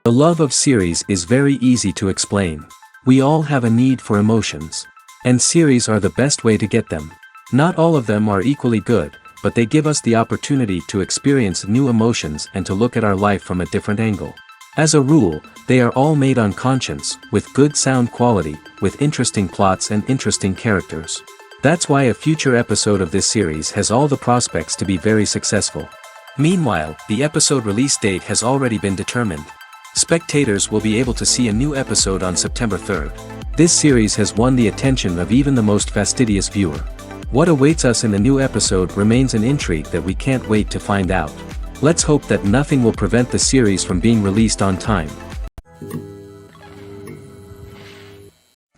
The love of series is very easy to explain. We all have a need for emotions. And series are the best way to get them. Not all of them are equally good, but they give us the opportunity to experience new emotions and to look at our life from a different angle. As a rule, they are all made on conscience, with good sound quality, with interesting plots and interesting characters. That's why a future episode of this series has all the prospects to be very successful. Meanwhile, the episode release date has already been determined. Spectators will be able to see a new episode on September 3rd. This series has won the attention of even the most fastidious viewer. What awaits us in the new episode remains an intrigue that we can't wait to find out. Let's hope that nothing will prevent the series from being released on time.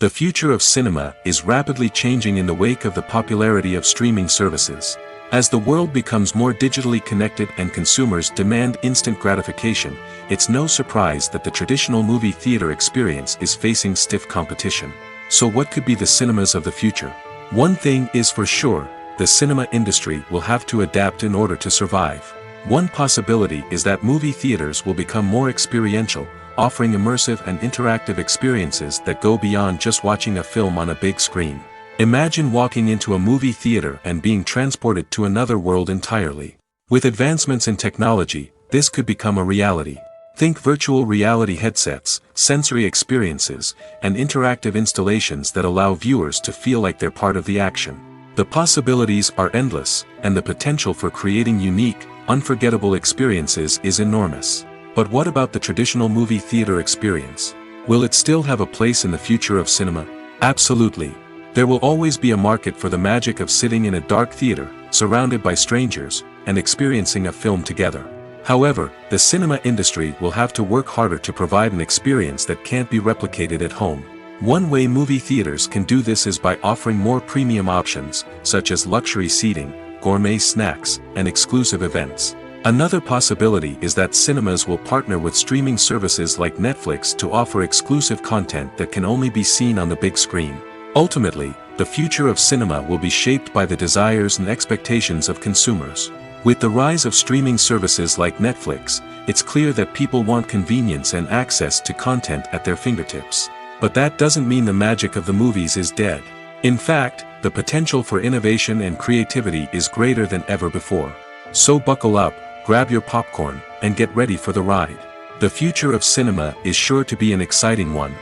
The future of cinema is rapidly changing in the wake of the popularity of streaming services. As the world becomes more digitally connected and consumers demand instant gratification, it's no surprise that the traditional movie theater experience is facing stiff competition. So what could be the cinemas of the future? One thing is for sure, the cinema industry will have to adapt in order to survive. One possibility is that movie theaters will become more experiential, offering immersive and interactive experiences that go beyond just watching a film on a big screen. Imagine walking into a movie theater and being transported to another world entirely. With advancements in technology, this could become a reality. Think virtual reality headsets, sensory experiences, and interactive installations that allow viewers to feel like they're part of the action. The possibilities are endless, and the potential for creating unique, unforgettable experiences is enormous. But what about the traditional movie theater experience? Will it still have a place in the future of cinema? Absolutely. There will always be a market for the magic of sitting in a dark theater, surrounded by strangers, and experiencing a film together. However, the cinema industry will have to work harder to provide an experience that can't be replicated at home. One way movie theaters can do this is by offering more premium options, such as luxury seating, gourmet snacks, and exclusive events. Another possibility is that cinemas will partner with streaming services like Netflix to offer exclusive content that can only be seen on the big screen. Ultimately, the future of cinema will be shaped by the desires and expectations of consumers. With the rise of streaming services like Netflix, it's clear that people want convenience and access to content at their fingertips. But that doesn't mean the magic of the movies is dead. In fact, the potential for innovation and creativity is greater than ever before. So buckle up, grab your popcorn, and get ready for the ride. The future of cinema is sure to be an exciting one.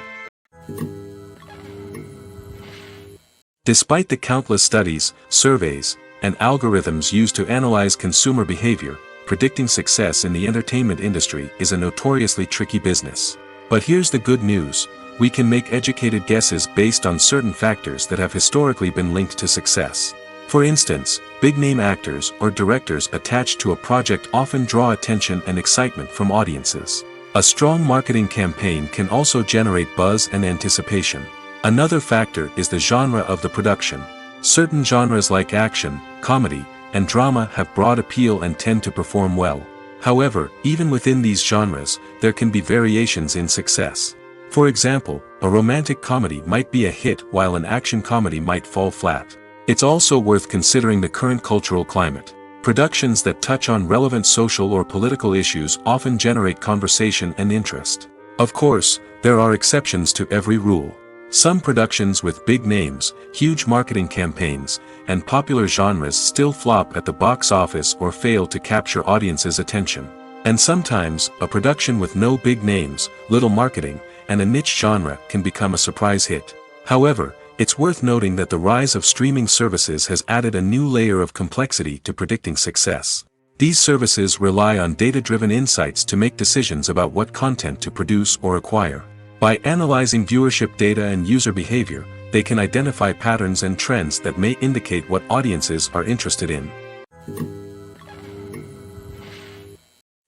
Despite the countless studies, surveys, and algorithms used to analyze consumer behavior, predicting success in the entertainment industry is a notoriously tricky business. But here's the good news: we can make educated guesses based on certain factors that have historically been linked to success. For instance, big-name actors or directors attached to a project often draw attention and excitement from audiences. A strong marketing campaign can also generate buzz and anticipation. Another factor is the genre of the production. Certain genres like action, comedy, and drama have broad appeal and tend to perform well. However, even within these genres, there can be variations in success. For example, a romantic comedy might be a hit while an action comedy might fall flat. It's also worth considering the current cultural climate. Productions that touch on relevant social or political issues often generate conversation and interest. Of course, there are exceptions to every rule. Some productions with big names, huge marketing campaigns, and popular genres still flop at the box office or fail to capture audiences' attention. And sometimes, a production with no big names, little marketing, and a niche genre can become a surprise hit. However, it's worth noting that the rise of streaming services has added a new layer of complexity to predicting success. These services rely on data-driven insights to make decisions about what content to produce or acquire. By analyzing viewership data and user behavior, they can identify patterns and trends that may indicate what audiences are interested in.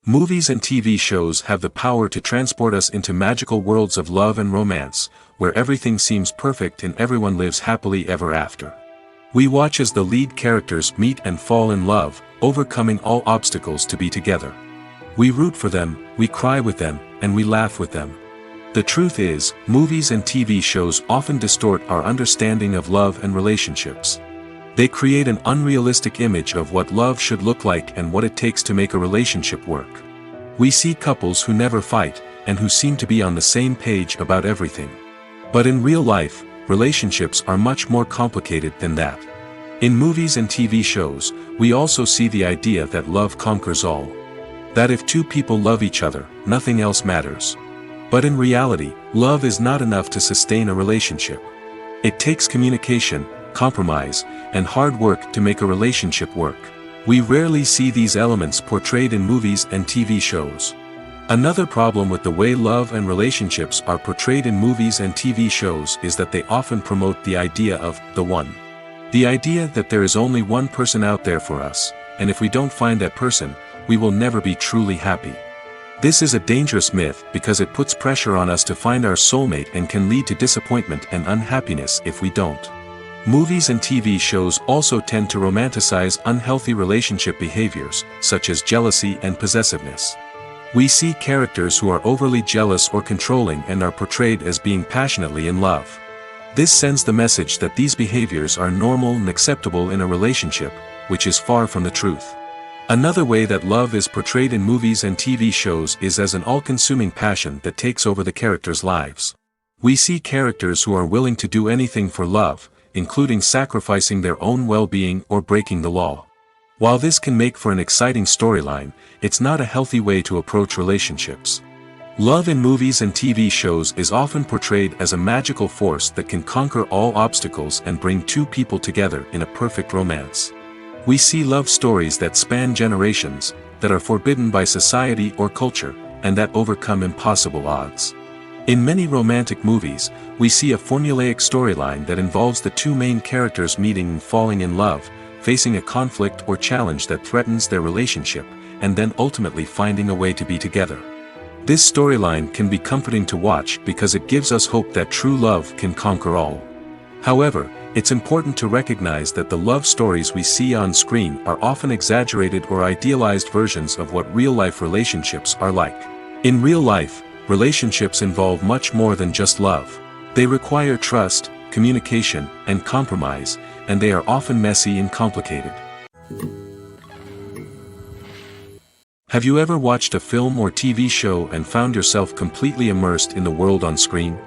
Movies and TV shows have the power to transport us into magical worlds of love and romance, where everything seems perfect and everyone lives happily ever after. We watch as the lead characters meet and fall in love, overcoming all obstacles to be together. We root for them, we cry with them, and we laugh with them. The truth is, movies and TV shows often distort our understanding of love and relationships. They create an unrealistic image of what love should look like and what it takes to make a relationship work. We see couples who never fight, and who seem to be on the same page about everything. But in real life, relationships are much more complicated than that. In movies and TV shows, we also see the idea that love conquers all. That if two people love each other, nothing else matters. But in reality, love is not enough to sustain a relationship. It takes communication, compromise, and hard work to make a relationship work. We rarely see these elements portrayed in movies and TV shows. Another problem with the way love and relationships are portrayed in movies and TV shows is that they often promote the idea of the one. The idea that there is only one person out there for us, and if we don't find that person, we will never be truly happy. This is a dangerous myth because it puts pressure on us to find our soulmate and can lead to disappointment and unhappiness if we don't. Movies and TV shows also tend to romanticize unhealthy relationship behaviors, such as jealousy and possessiveness. We see characters who are overly jealous or controlling and are portrayed as being passionately in love. This sends the message that these behaviors are normal and acceptable in a relationship, which is far from the truth. Another way that love is portrayed in movies and TV shows is as an all-consuming passion that takes over the characters' lives. We see characters who are willing to do anything for love, including sacrificing their own well-being or breaking the law. While this can make for an exciting storyline, it's not a healthy way to approach relationships. Love in movies and TV shows is often portrayed as a magical force that can conquer all obstacles and bring two people together in a perfect romance. We see love stories that span generations, that are forbidden by society or culture, and that overcome impossible odds. In many romantic movies, we see a formulaic storyline that involves the two main characters meeting and falling in love, facing a conflict or challenge that threatens their relationship, and then ultimately finding a way to be together. This storyline can be comforting to watch because it gives us hope that true love can conquer all. However, it's important to recognize that the love stories we see on screen are often exaggerated or idealized versions of what real-life relationships are like. In real life, relationships involve much more than just love. They require trust, communication, and compromise, and they are often messy and complicated. Have you ever watched a film or TV show and found yourself completely immersed in the world on screen?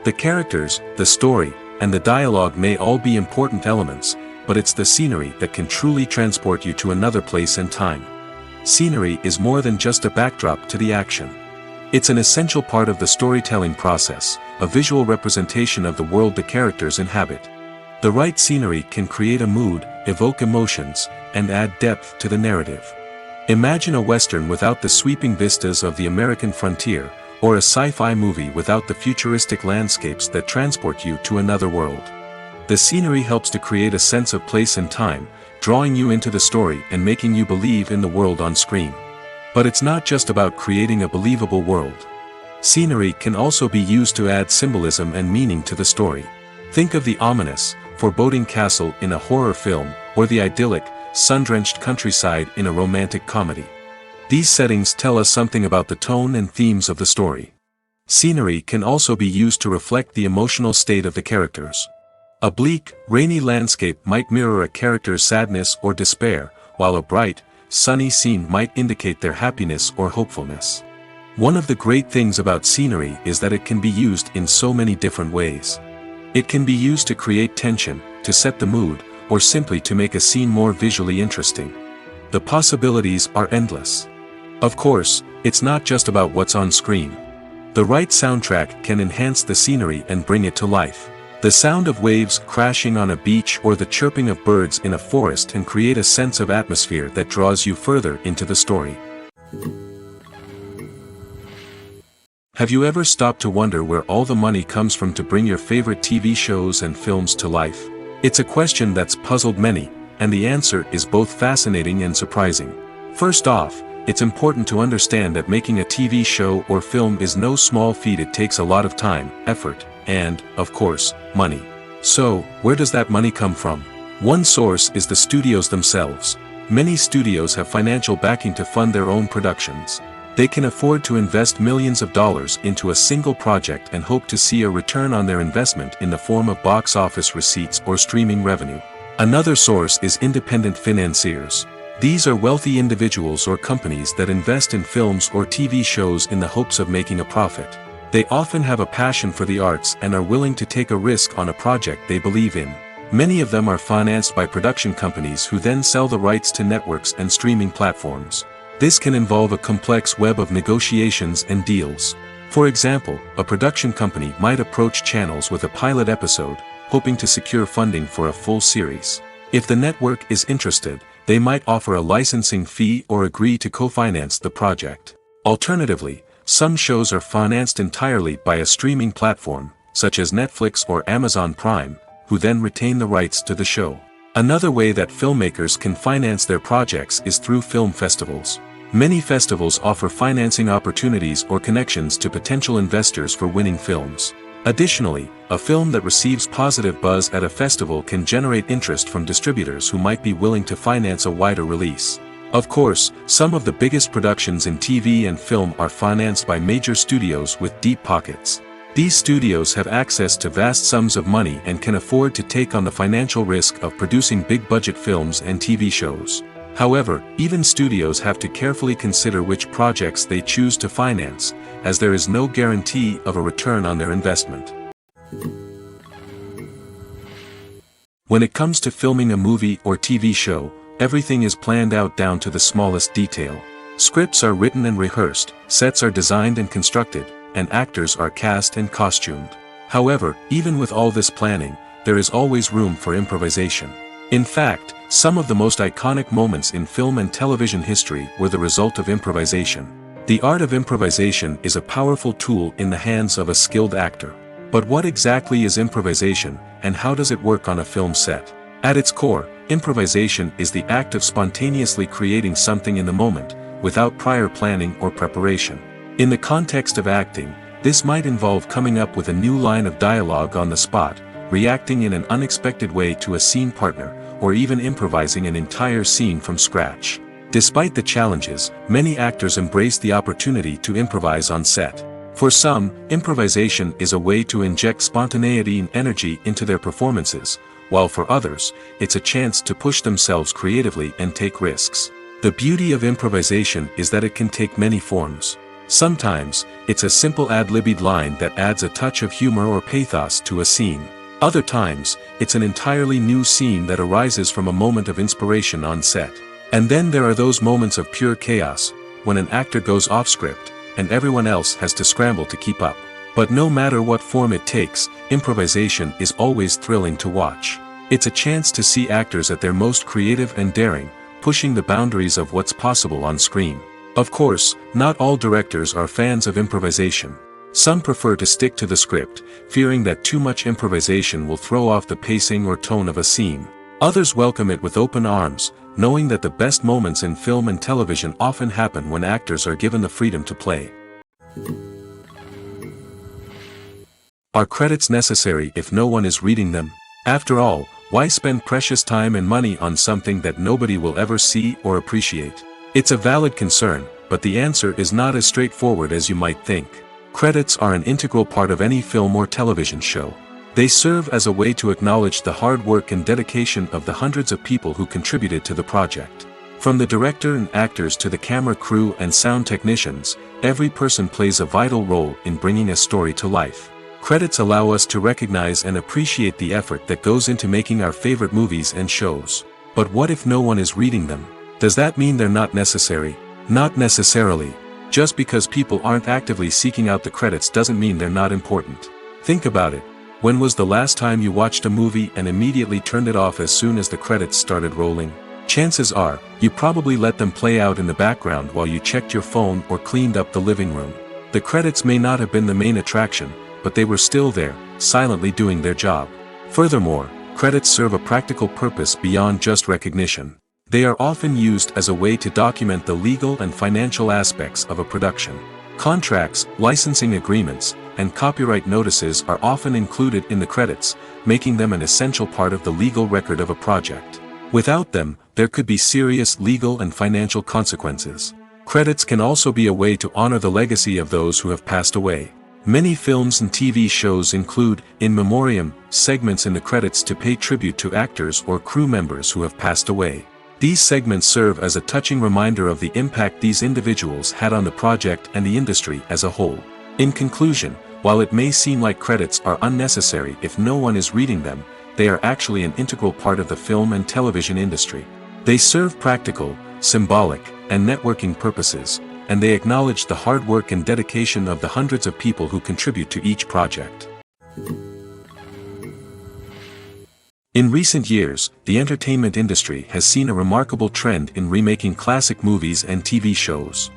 The characters, the story, and the dialogue may all be important elements, but it's the scenery that can truly transport you to another place and time. Scenery is more than just a backdrop to the action. It's an essential part of the storytelling process, a visual representation of the world the characters inhabit. The right scenery can create a mood, evoke emotions, and add depth to the narrative. Imagine a Western without the sweeping vistas of the American frontier, or a sci-fi movie without the futuristic landscapes that transport you to another world. The scenery helps to create a sense of place and time, drawing you into the story and making you believe in the world on screen. But it's not just about creating a believable world. Scenery can also be used to add symbolism and meaning to the story. Think of the ominous, foreboding castle in a horror film, or the idyllic, sun-drenched countryside in a romantic comedy. These settings tell us something about the tone and themes of the story. Scenery can also be used to reflect the emotional state of the characters. A bleak, rainy landscape might mirror a character's sadness or despair, while a bright, sunny scene might indicate their happiness or hopefulness. One of the great things about scenery is that it can be used in so many different ways. It can be used to create tension, to set the mood, or simply to make a scene more visually interesting. The possibilities are endless. Of course, it's not just about what's on screen. The right soundtrack can enhance the scenery and bring it to life. The sound of waves crashing on a beach or the chirping of birds in a forest can create a sense of atmosphere that draws you further into the story. Have you ever stopped to wonder where all the money comes from to bring your favorite TV shows and films to life? It's a question that's puzzled many, and the answer is both fascinating and surprising. First off, it's important to understand that making a TV show or film is no small feat. It takes a lot of time, effort, and, of course, money. So, where does that money come from? One source is the studios themselves. Many studios have financial backing to fund their own productions. They can afford to invest millions of dollars into a single project and hope to see a return on their investment in the form of box office receipts or streaming revenue. Another source is independent financiers. These are wealthy individuals or companies that invest in films or TV shows in the hopes of making a profit. They often have a passion for the arts and are willing to take a risk on a project they believe in. Many of them are financed by production companies who then sell the rights to networks and streaming platforms. This can involve a complex web of negotiations and deals. For example, a production company might approach channels with a pilot episode, hoping to secure funding for a full series. If the network is interested, they might offer a licensing fee or agree to co-finance the project. Alternatively, some shows are financed entirely by a streaming platform, such as Netflix or Amazon Prime, who then retain the rights to the show. Another way that filmmakers can finance their projects is through film festivals. Many festivals offer financing opportunities or connections to potential investors for winning films. Additionally, a film that receives positive buzz at a festival can generate interest from distributors who might be willing to finance a wider release. Of course, some of the biggest productions in TV and film are financed by major studios with deep pockets. These studios have access to vast sums of money and can afford to take on the financial risk of producing big-budget films and TV shows. However, even studios have to carefully consider which projects they choose to finance, as there is no guarantee of a return on their investment. When it comes to filming a movie or TV show, everything is planned out down to the smallest detail. Scripts are written and rehearsed, sets are designed and constructed, and actors are cast and costumed. However, even with all this planning, there is always room for improvisation. In fact, some of the most iconic moments in film and television history were the result of improvisation. The art of improvisation is a powerful tool in the hands of a skilled actor. But what exactly is improvisation, and how does it work on a film set? At its core, improvisation is the act of spontaneously creating something in the moment, without prior planning or preparation. In the context of acting, this might involve coming up with a new line of dialogue on the spot, reacting in an unexpected way to a scene partner, or even improvising an entire scene from scratch. Despite the challenges, many actors embrace the opportunity to improvise on set. For some, improvisation is a way to inject spontaneity and energy into their performances, while for others, it's a chance to push themselves creatively and take risks. The beauty of improvisation is that it can take many forms. Sometimes, it's a simple ad-libbed line that adds a touch of humor or pathos to a scene. Other times, it's an entirely new scene that arises from a moment of inspiration on set. And then there are those moments of pure chaos, when an actor goes off script, and everyone else has to scramble to keep up. But no matter what form it takes, improvisation is always thrilling to watch. It's a chance to see actors at their most creative and daring, pushing the boundaries of what's possible on screen. Of course, not all directors are fans of improvisation. Some prefer to stick to the script, fearing that too much improvisation will throw off the pacing or tone of a scene. Others welcome it with open arms, knowing that the best moments in film and television often happen when actors are given the freedom to play. Are credits necessary if no one is reading them? After all, why spend precious time and money on something that nobody will ever see or appreciate? It's a valid concern, but the answer is not as straightforward as you might think. Credits are an integral part of any film or television show. They serve as a way to acknowledge the hard work and dedication of the hundreds of people who contributed to the project. From the director and actors to the camera crew and sound technicians, every person plays a vital role in bringing a story to life. Credits allow us to recognize and appreciate the effort that goes into making our favorite movies and shows. But what if no one is reading them? Does that mean they're not necessary? Not necessarily. Just because people aren't actively seeking out the credits doesn't mean they're not important. Think about it. When was the last time you watched a movie and immediately turned it off as soon as the credits started rolling? Chances are, you probably let them play out in the background while you checked your phone or cleaned up the living room. The credits may not have been the main attraction, but they were still there, silently doing their job. Furthermore, credits serve a practical purpose beyond just recognition. They are often used as a way to document the legal and financial aspects of a production. Contracts, licensing agreements, and copyright notices are often included in the credits, making them an essential part of the legal record of a project. Without them, there could be serious legal and financial consequences. Credits can also be a way to honor the legacy of those who have passed away. Many films and TV shows include, in memoriam, segments in the credits to pay tribute to actors or crew members who have passed away. These segments serve as a touching reminder of the impact these individuals had on the project and the industry as a whole. In conclusion, while it may seem like credits are unnecessary if no one is reading them, they are actually an integral part of the film and television industry. They serve practical, symbolic, and networking purposes, and they acknowledge the hard work and dedication of the hundreds of people who contribute to each project. In recent years, the entertainment industry has seen a remarkable trend in remaking classic movies and TV shows.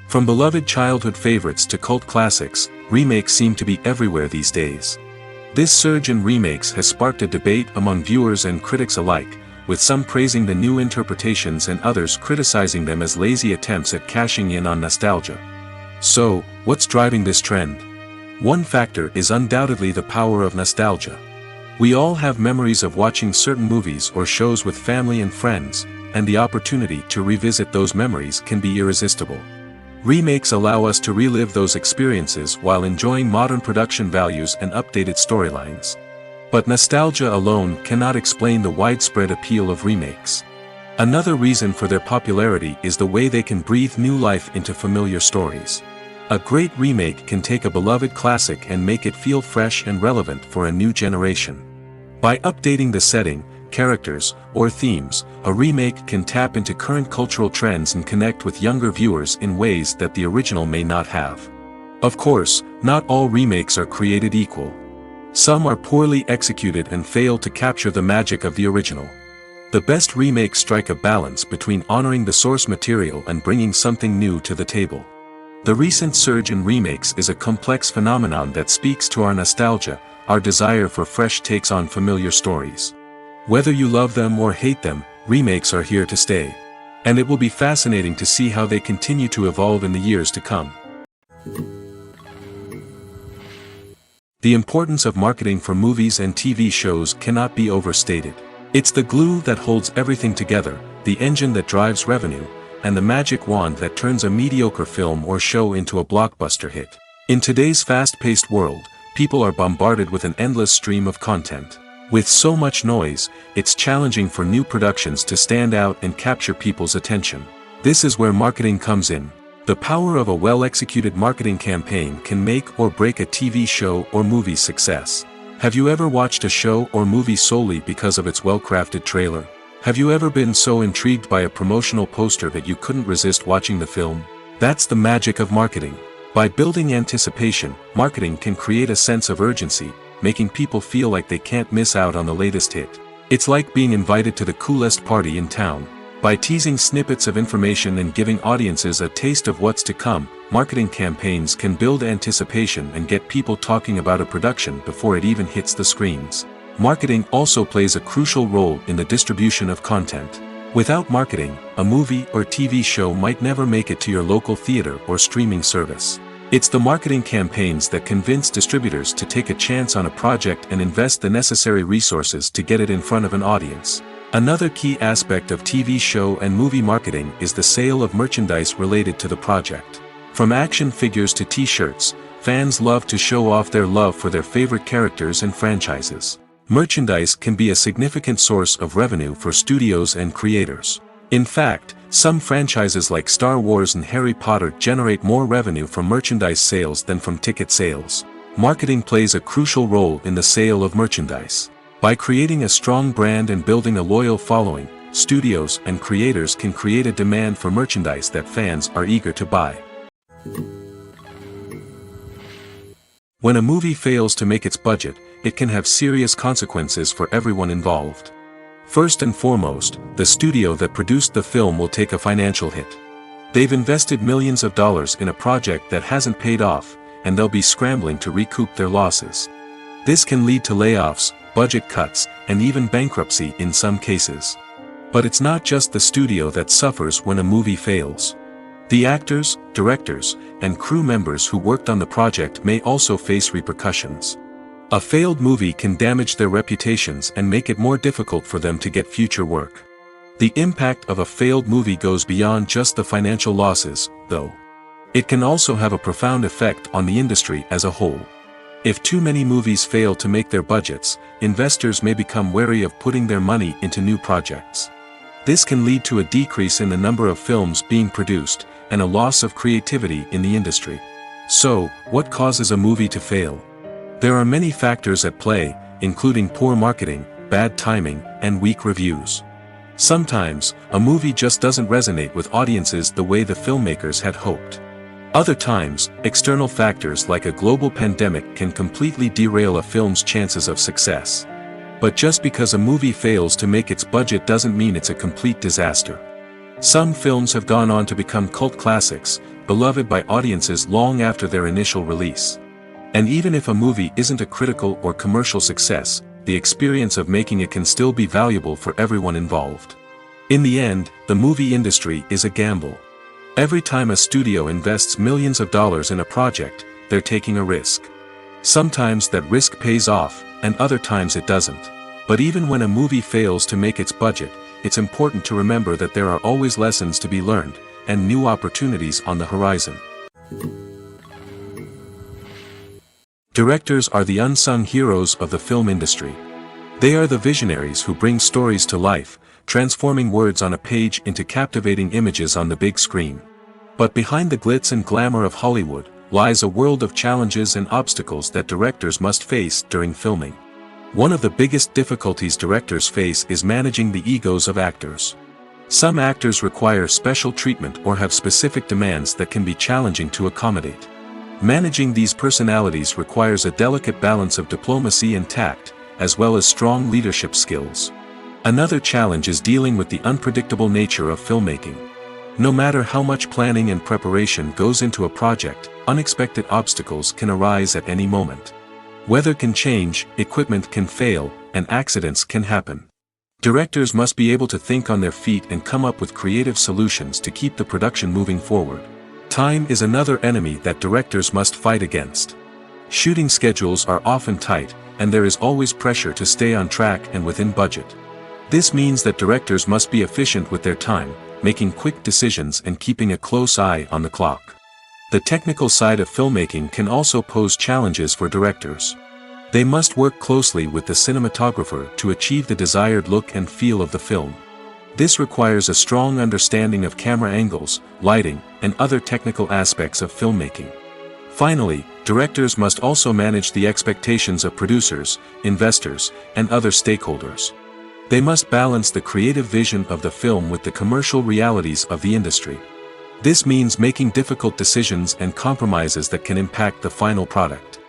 From beloved childhood favorites to cult classics, remakes seem to be everywhere these days. This surge in remakes has sparked a debate among viewers and critics alike, with some praising the new interpretations and others criticizing them as lazy attempts at cashing in on nostalgia. So, what's driving this trend? One factor is undoubtedly the power of nostalgia. We all have memories of watching certain movies or shows with family and friends, and the opportunity to revisit those memories can be irresistible. Remakes allow us to relive those experiences while enjoying modern production values and updated storylines. But nostalgia alone cannot explain the widespread appeal of remakes. Another reason for their popularity is the way they can breathe new life into familiar stories. A great remake can take a beloved classic and make it feel fresh and relevant for a new generation. By updating the setting, characters, or themes, a remake can tap into current cultural trends and connect with younger viewers in ways that the original may not have. Of course, not all remakes are created equal. Some are poorly executed and fail to capture the magic of the original. The best remakes strike a balance between honoring the source material and bringing something new to the table. The recent surge in remakes is a complex phenomenon that speaks to our nostalgia, our desire for fresh takes on familiar stories. Whether you love them or hate them, remakes are here to stay. And it will be fascinating to see how they continue to evolve in the years to come. The importance of marketing for movies and TV shows cannot be overstated. It's the glue that holds everything together, the engine that drives revenue, and the magic wand that turns a mediocre film or show into a blockbuster hit. In today's fast-paced world, people are bombarded with an endless stream of content. With so much noise, it's challenging for new productions to stand out and capture people's attention. This is where marketing comes in. The power of a well-executed marketing campaign can make or break a TV show or movie's success. Have you ever watched a show or movie solely because of its well-crafted trailer? Have you ever been so intrigued by a promotional poster that you couldn't resist watching the film? That's the magic of marketing. By building anticipation, marketing can create a sense of urgency, making people feel like they can't miss out on the latest hit. It's like being invited to the coolest party in town. By teasing snippets of information and giving audiences a taste of what's to come, marketing campaigns can build anticipation and get people talking about a production before it even hits the screens. Marketing also plays a crucial role in the distribution of content. Without marketing, a movie or TV show might never make it to your local theater or streaming service. It's the marketing campaigns that convince distributors to take a chance on a project and invest the necessary resources to get it in front of an audience. Another key aspect of TV show and movie marketing is the sale of merchandise related to the project. From action figures to t-shirts, fans love to show off their love for their favorite characters and franchises. Merchandise can be a significant source of revenue for studios and creators. In fact, some franchises like Star Wars and Harry Potter generate more revenue from merchandise sales than from ticket sales. Marketing plays a crucial role in the sale of merchandise. By creating a strong brand and building a loyal following, studios and creators can create a demand for merchandise that fans are eager to buy. When a movie fails to make its budget, it can have serious consequences for everyone involved. First and foremost, the studio that produced the film will take a financial hit. They've invested millions of dollars in a project that hasn't paid off, and they'll be scrambling to recoup their losses. This can lead to layoffs, budget cuts, and even bankruptcy in some cases. But it's not just the studio that suffers when a movie fails. The actors, directors, and crew members who worked on the project may also face repercussions. A failed movie can damage their reputations and make it more difficult for them to get future work. The impact of a failed movie goes beyond just the financial losses, though. It can also have a profound effect on the industry as a whole. If too many movies fail to make their budgets, investors may become wary of putting their money into new projects. This can lead to a decrease in the number of films being produced, and a loss of creativity in the industry. So, what causes a movie to fail? There are many factors at play, including poor marketing, bad timing, and weak reviews. Sometimes, a movie just doesn't resonate with audiences the way the filmmakers had hoped. Other times, external factors like a global pandemic can completely derail a film's chances of success. But just because a movie fails to make its budget doesn't mean it's a complete disaster. Some films have gone on to become cult classics, beloved by audiences long after their initial release. And even if a movie isn't a critical or commercial success, the experience of making it can still be valuable for everyone involved. In the end, the movie industry is a gamble. Every time a studio invests millions of dollars in a project, they're taking a risk. Sometimes that risk pays off, and other times it doesn't. But even when a movie fails to make its budget, it's important to remember that there are always lessons to be learned, and new opportunities on the horizon. Directors are the unsung heroes of the film industry. They are the visionaries who bring stories to life, transforming words on a page into captivating images on the big screen. But behind the glitz and glamour of Hollywood, lies a world of challenges and obstacles that directors must face during filming. One of the biggest difficulties directors face is managing the egos of actors. Some actors require special treatment or have specific demands that can be challenging to accommodate. Managing these personalities requires a delicate balance of diplomacy and tact, as well as strong leadership skills. Another challenge is dealing with the unpredictable nature of filmmaking. No matter how much planning and preparation goes into a project, unexpected obstacles can arise at any moment. Weather can change, equipment can fail, and accidents can happen. Directors must be able to think on their feet and come up with creative solutions to keep the production moving forward. Time is another enemy that directors must fight against. Shooting schedules are often tight, and there is always pressure to stay on track and within budget. This means that directors must be efficient with their time, making quick decisions and keeping a close eye on the clock. The technical side of filmmaking can also pose challenges for directors. They must work closely with the cinematographer to achieve the desired look and feel of the film. This requires a strong understanding of camera angles, lighting, and other technical aspects of filmmaking. Finally, directors must also manage the expectations of producers, investors, and other stakeholders. They must balance the creative vision of the film with the commercial realities of the industry. This means making difficult decisions and compromises that can impact the final product.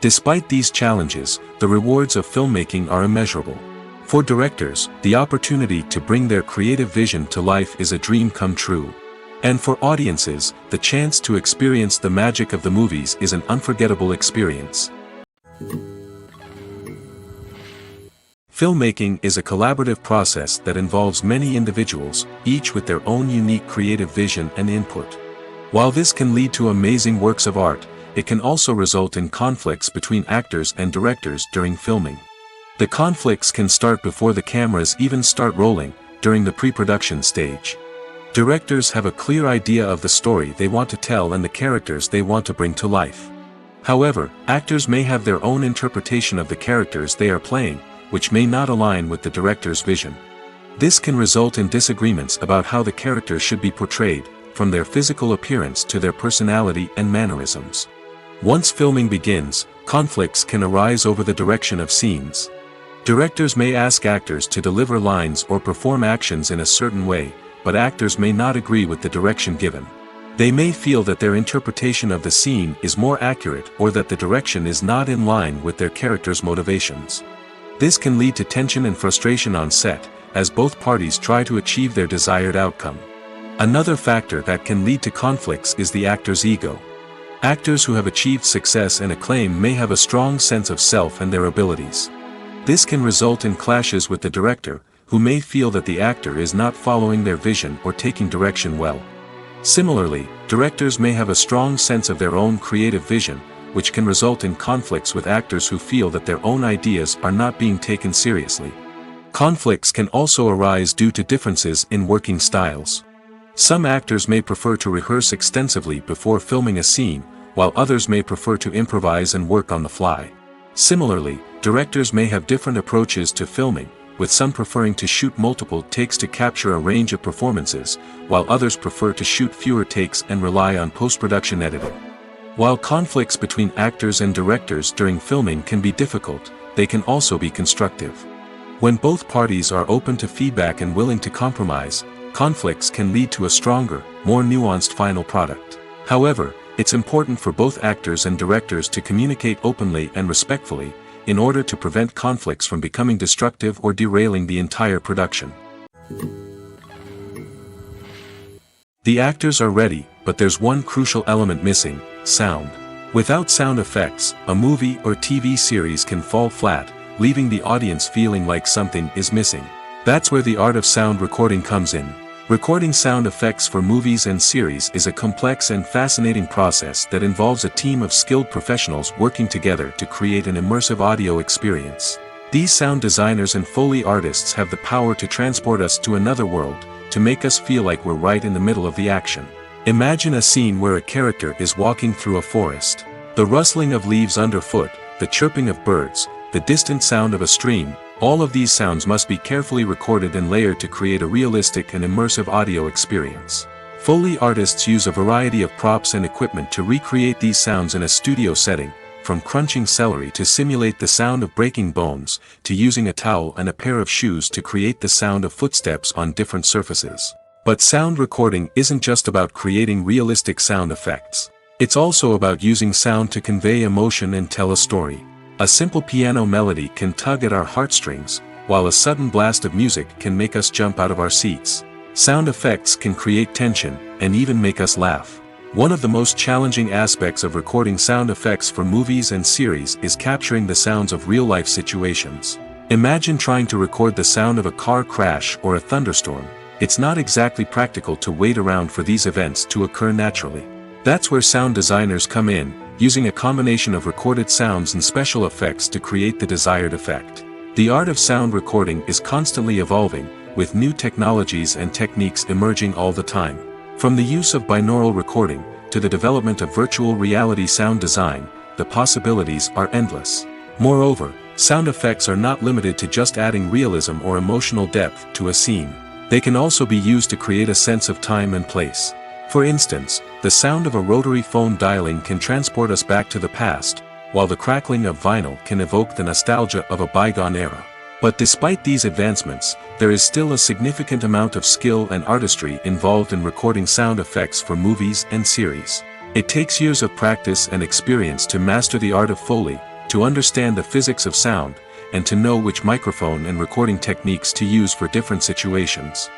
Despite these challenges, the rewards of filmmaking are immeasurable. For directors, the opportunity to bring their creative vision to life is a dream come true. And for audiences, the chance to experience the magic of the movies is an unforgettable experience. Filmmaking is a collaborative process that involves many individuals, each with their own unique creative vision and input. While this can lead to amazing works of art, it can also result in conflicts between actors and directors during filming. The conflicts can start before the cameras even start rolling, during the pre-production stage. Directors have a clear idea of the story they want to tell and the characters they want to bring to life. However, actors may have their own interpretation of the characters they are playing, which may not align with the director's vision. This can result in disagreements about how the characters should be portrayed, from their physical appearance to their personality and mannerisms. Once filming begins, conflicts can arise over the direction of scenes. Directors may ask actors to deliver lines or perform actions in a certain way, but actors may not agree with the direction given. They may feel that their interpretation of the scene is more accurate or that the direction is not in line with their character's motivations. This can lead to tension and frustration on set, as both parties try to achieve their desired outcome. Another factor that can lead to conflicts is the actor's ego. Actors who have achieved success and acclaim may have a strong sense of self and their abilities. This can result in clashes with the director, who may feel that the actor is not following their vision or taking direction well. Similarly, directors may have a strong sense of their own creative vision, which can result in conflicts with actors who feel that their own ideas are not being taken seriously. Conflicts can also arise due to differences in working styles. Some actors may prefer to rehearse extensively before filming a scene, while others may prefer to improvise and work on the fly. Similarly, directors may have different approaches to filming, with some preferring to shoot multiple takes to capture a range of performances, while others prefer to shoot fewer takes and rely on post-production editing. While conflicts between actors and directors during filming can be difficult, they can also be constructive. When both parties are open to feedback and willing to compromise, conflicts can lead to a stronger, more nuanced final product. However, it's important for both actors and directors to communicate openly and respectfully, in order to prevent conflicts from becoming destructive or derailing the entire production. The actors are ready, but there's one crucial element missing: sound. Without sound effects, a movie or TV series can fall flat, leaving the audience feeling like something is missing. That's where the art of sound recording comes in. Recording sound effects for movies and series is a complex and fascinating process that involves a team of skilled professionals working together to create an immersive audio experience. These sound designers and Foley artists have the power to transport us to another world, to make us feel like we're right in the middle of the action. Imagine a scene where a character is walking through a forest. The rustling of leaves underfoot, the chirping of birds, the distant sound of a stream, all of these sounds must be carefully recorded and layered to create a realistic and immersive audio experience. Foley artists use a variety of props and equipment to recreate these sounds in a studio setting, from crunching celery to simulate the sound of breaking bones, to using a towel and a pair of shoes to create the sound of footsteps on different surfaces. But sound recording isn't just about creating realistic sound effects. It's also about using sound to convey emotion and tell a story. A simple piano melody can tug at our heartstrings, while a sudden blast of music can make us jump out of our seats. Sound effects can create tension, and even make us laugh. One of the most challenging aspects of recording sound effects for movies and series is capturing the sounds of real-life situations. Imagine trying to record the sound of a car crash or a thunderstorm. It's not exactly practical to wait around for these events to occur naturally. That's where sound designers come in, using a combination of recorded sounds and special effects to create the desired effect. The art of sound recording is constantly evolving, with new technologies and techniques emerging all the time. From the use of binaural recording, to the development of virtual reality sound design, the possibilities are endless. Moreover, sound effects are not limited to just adding realism or emotional depth to a scene. They can also be used to create a sense of time and place. For instance, the sound of a rotary phone dialing can transport us back to the past, while the crackling of vinyl can evoke the nostalgia of a bygone era. But despite these advancements, there is still a significant amount of skill and artistry involved in recording sound effects for movies and series. It takes years of practice and experience to master the art of Foley, to understand the physics of sound, and to know which microphone and recording techniques to use for different situations.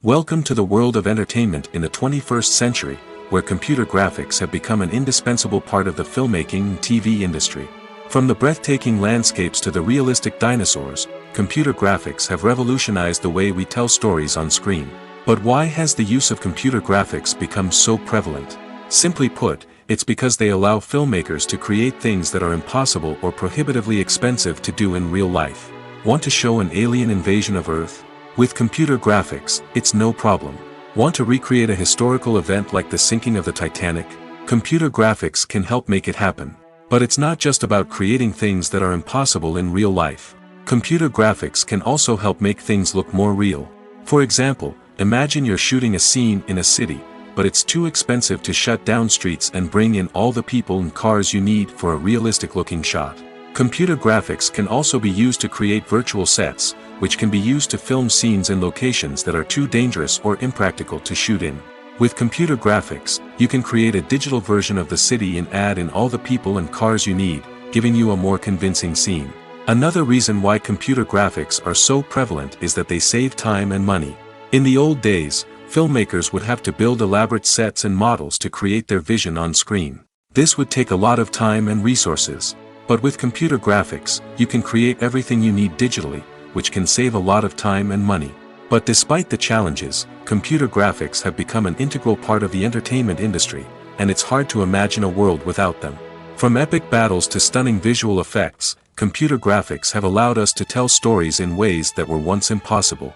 Welcome to the world of entertainment in the 21st century, where computer graphics have become an indispensable part of the filmmaking and TV industry. From the breathtaking landscapes to the realistic dinosaurs, computer graphics have revolutionized the way we tell stories on screen. But why has the use of computer graphics become so prevalent? Simply put, it's because they allow filmmakers to create things that are impossible or prohibitively expensive to do in real life. Want to show an alien invasion of Earth? With computer graphics, it's no problem. Want to recreate a historical event like the sinking of the Titanic? Computer graphics can help make it happen. But it's not just about creating things that are impossible in real life. Computer graphics can also help make things look more real. For example, imagine you're shooting a scene in a city, but it's too expensive to shut down streets and bring in all the people and cars you need for a realistic-looking shot. Computer graphics can also be used to create virtual sets, which can be used to film scenes in locations that are too dangerous or impractical to shoot in. With computer graphics, you can create a digital version of the city and add in all the people and cars you need, giving you a more convincing scene. Another reason why computer graphics are so prevalent is that they save time and money. In the old days, filmmakers would have to build elaborate sets and models to create their vision on screen. This would take a lot of time and resources. But with computer graphics, you can create everything you need digitally, which can save a lot of time and money. But despite the challenges, computer graphics have become an integral part of the entertainment industry, and it's hard to imagine a world without them. From epic battles to stunning visual effects, computer graphics have allowed us to tell stories in ways that were once impossible.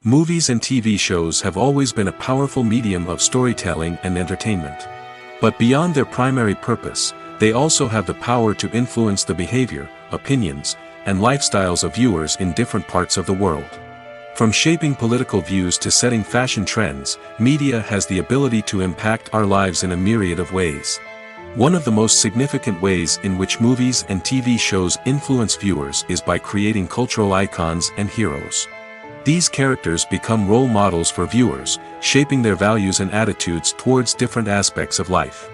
Movies and TV shows have always been a powerful medium of storytelling and entertainment. But beyond their primary purpose, they also have the power to influence the behavior, opinions, and lifestyles of viewers in different parts of the world. From shaping political views to setting fashion trends, media has the ability to impact our lives in a myriad of ways. One of the most significant ways in which movies and TV shows influence viewers is by creating cultural icons and heroes. These characters become role models for viewers, shaping their values and attitudes towards different aspects of life.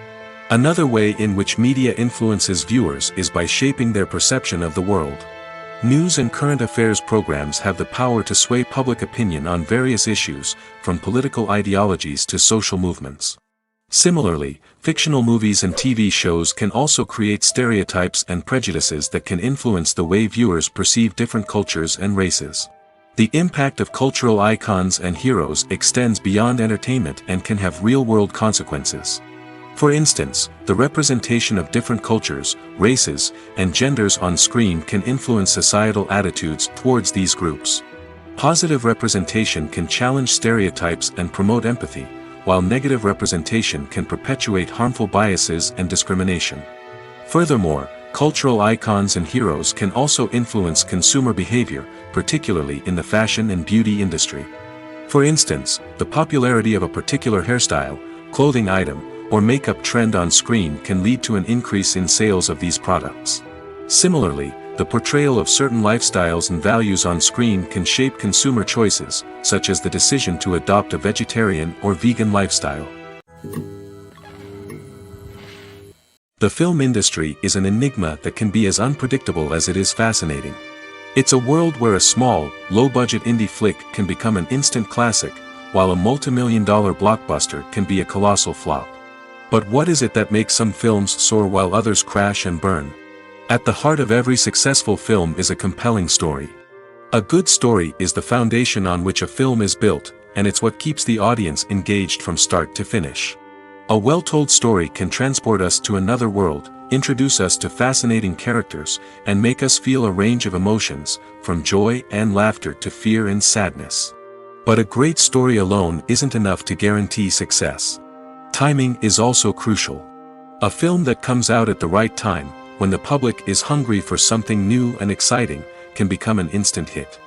Another way in which media influences viewers is by shaping their perception of the world. News and current affairs programs have the power to sway public opinion on various issues, from political ideologies to social movements. Similarly, fictional movies and TV shows can also create stereotypes and prejudices that can influence the way viewers perceive different cultures and races. The impact of cultural icons and heroes extends beyond entertainment and can have real-world consequences. For instance, the representation of different cultures, races, and genders on screen can influence societal attitudes towards these groups. Positive representation can challenge stereotypes and promote empathy, while negative representation can perpetuate harmful biases and discrimination. Furthermore, cultural icons and heroes can also influence consumer behavior, particularly in the fashion and beauty industry. For instance, the popularity of a particular hairstyle, clothing item, or makeup trend on screen can lead to an increase in sales of these products. Similarly, the portrayal of certain lifestyles and values on screen can shape consumer choices, such as the decision to adopt a vegetarian or vegan lifestyle. The film industry is an enigma that can be as unpredictable as it is fascinating. It's a world where a small, low-budget indie flick can become an instant classic, while a multi-million-dollar blockbuster can be a colossal flop. But what is it that makes some films soar while others crash and burn? At the heart of every successful film is a compelling story. A good story is the foundation on which a film is built, and it's what keeps the audience engaged from start to finish. A well-told story can transport us to another world, introduce us to fascinating characters, and make us feel a range of emotions, from joy and laughter to fear and sadness. But a great story alone isn't enough to guarantee success. Timing is also crucial. A film that comes out at the right time, when the public is hungry for something new and exciting, can become an instant hit.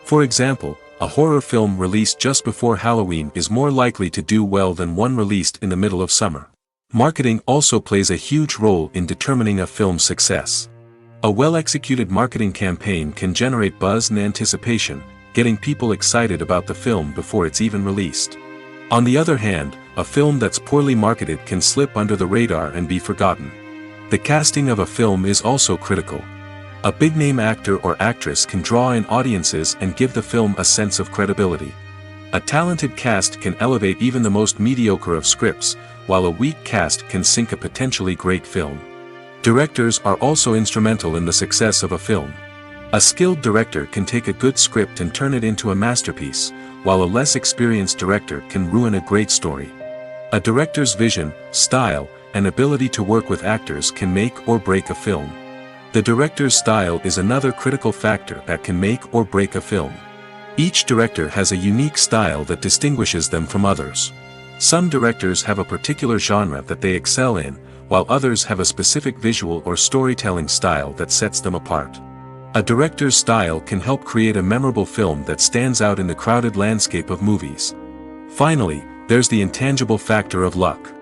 For example, a horror film released just before Halloween is more likely to do well than one released in the middle of summer. Marketing also plays a huge role in determining a film's success. A well-executed marketing campaign can generate buzz and anticipation, getting people excited about the film before it's even released. On the other hand, a film that's poorly marketed can slip under the radar and be forgotten. The casting of a film is also critical. A big-name actor or actress can draw in audiences and give the film a sense of credibility. A talented cast can elevate even the most mediocre of scripts, while a weak cast can sink a potentially great film. Directors are also instrumental in the success of a film. A skilled director can take a good script and turn it into a masterpiece, while a less experienced director can ruin a great story. A director's vision, style, and ability to work with actors can make or break a film. The director's style is another critical factor that can make or break a film. Each director has a unique style that distinguishes them from others. Some directors have a particular genre that they excel in, while others have a specific visual or storytelling style that sets them apart. A director's style can help create a memorable film that stands out in the crowded landscape of movies. Finally, there's the intangible factor of luck.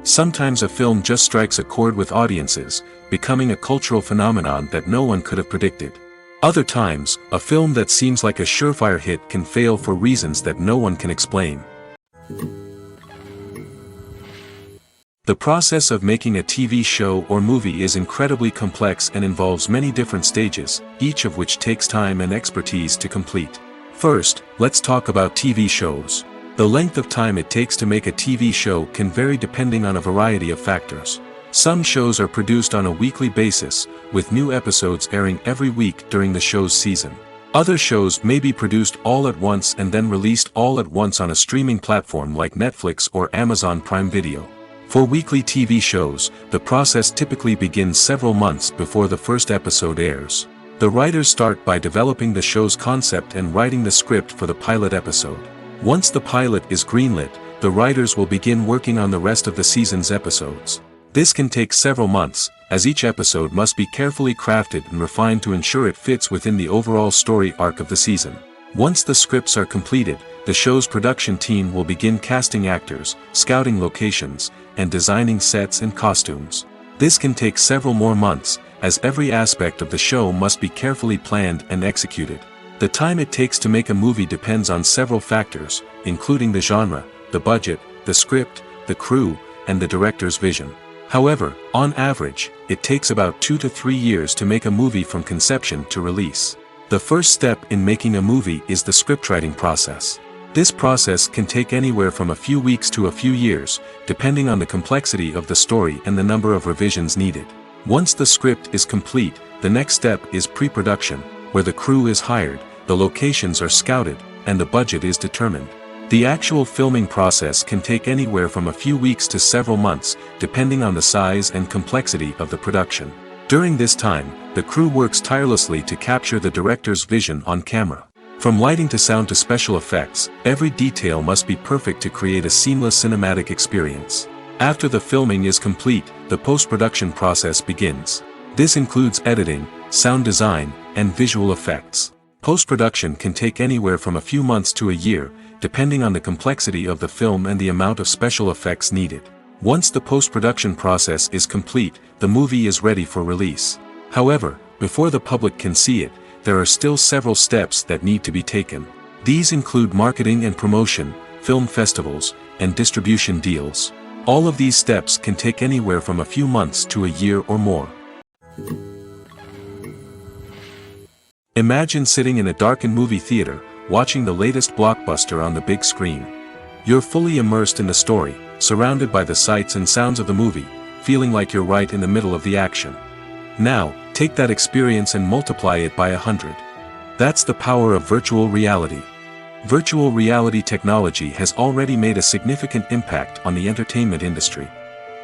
Sometimes a film just strikes a chord with audiences, becoming a cultural phenomenon that no one could have predicted. Other times, a film that seems like a surefire hit can fail for reasons that no one can explain. The process of making a TV show or movie is incredibly complex and involves many different stages, each of which takes time and expertise to complete. First, let's talk about TV shows. The length of time it takes to make a TV show can vary depending on a variety of factors. Some shows are produced on a weekly basis, with new episodes airing every week during the show's season. Other shows may be produced all at once and then released all at once on a streaming platform like Netflix or Amazon Prime Video. For weekly TV shows, the process typically begins several months before the first episode airs. The writers start by developing the show's concept and writing the script for the pilot episode. Once the pilot is greenlit, the writers will begin working on the rest of the season's episodes. This can take several months, as each episode must be carefully crafted and refined to ensure it fits within the overall story arc of the season. Once the scripts are completed, the show's production team will begin casting actors, scouting locations, and designing sets and costumes. This can take several more months, as every aspect of the show must be carefully planned and executed. The time it takes to make a movie depends on several factors, including the genre, the budget, the script, the crew, and the director's vision. However, on average, it takes about 2 to 3 years to make a movie from conception to release. The first step in making a movie is the scriptwriting process. This process can take anywhere from a few weeks to a few years, depending on the complexity of the story and the number of revisions needed. Once the script is complete, the next step is pre-production, where the crew is hired, the locations are scouted, and the budget is determined. The actual filming process can take anywhere from a few weeks to several months, depending on the size and complexity of the production. During this time, the crew works tirelessly to capture the director's vision on camera. From lighting to sound to special effects, every detail must be perfect to create a seamless cinematic experience. After the filming is complete, the post-production process begins. This includes editing, sound design, and visual effects. Post-production can take anywhere from a few months to a year, depending on the complexity of the film and the amount of special effects needed. Once the post-production process is complete, the movie is ready for release. However, before the public can see it, there are still several steps that need to be taken. These include marketing and promotion, film festivals, and distribution deals. All of these steps can take anywhere from a few months to a year or more. Imagine sitting in a darkened movie theater, watching the latest blockbuster on the big screen. You're fully immersed in the story, surrounded by the sights and sounds of the movie, feeling like you're right in the middle of the action. Now, take that experience and multiply it by 100. That's the power of virtual reality. Virtual reality technology has already made a significant impact on the entertainment industry.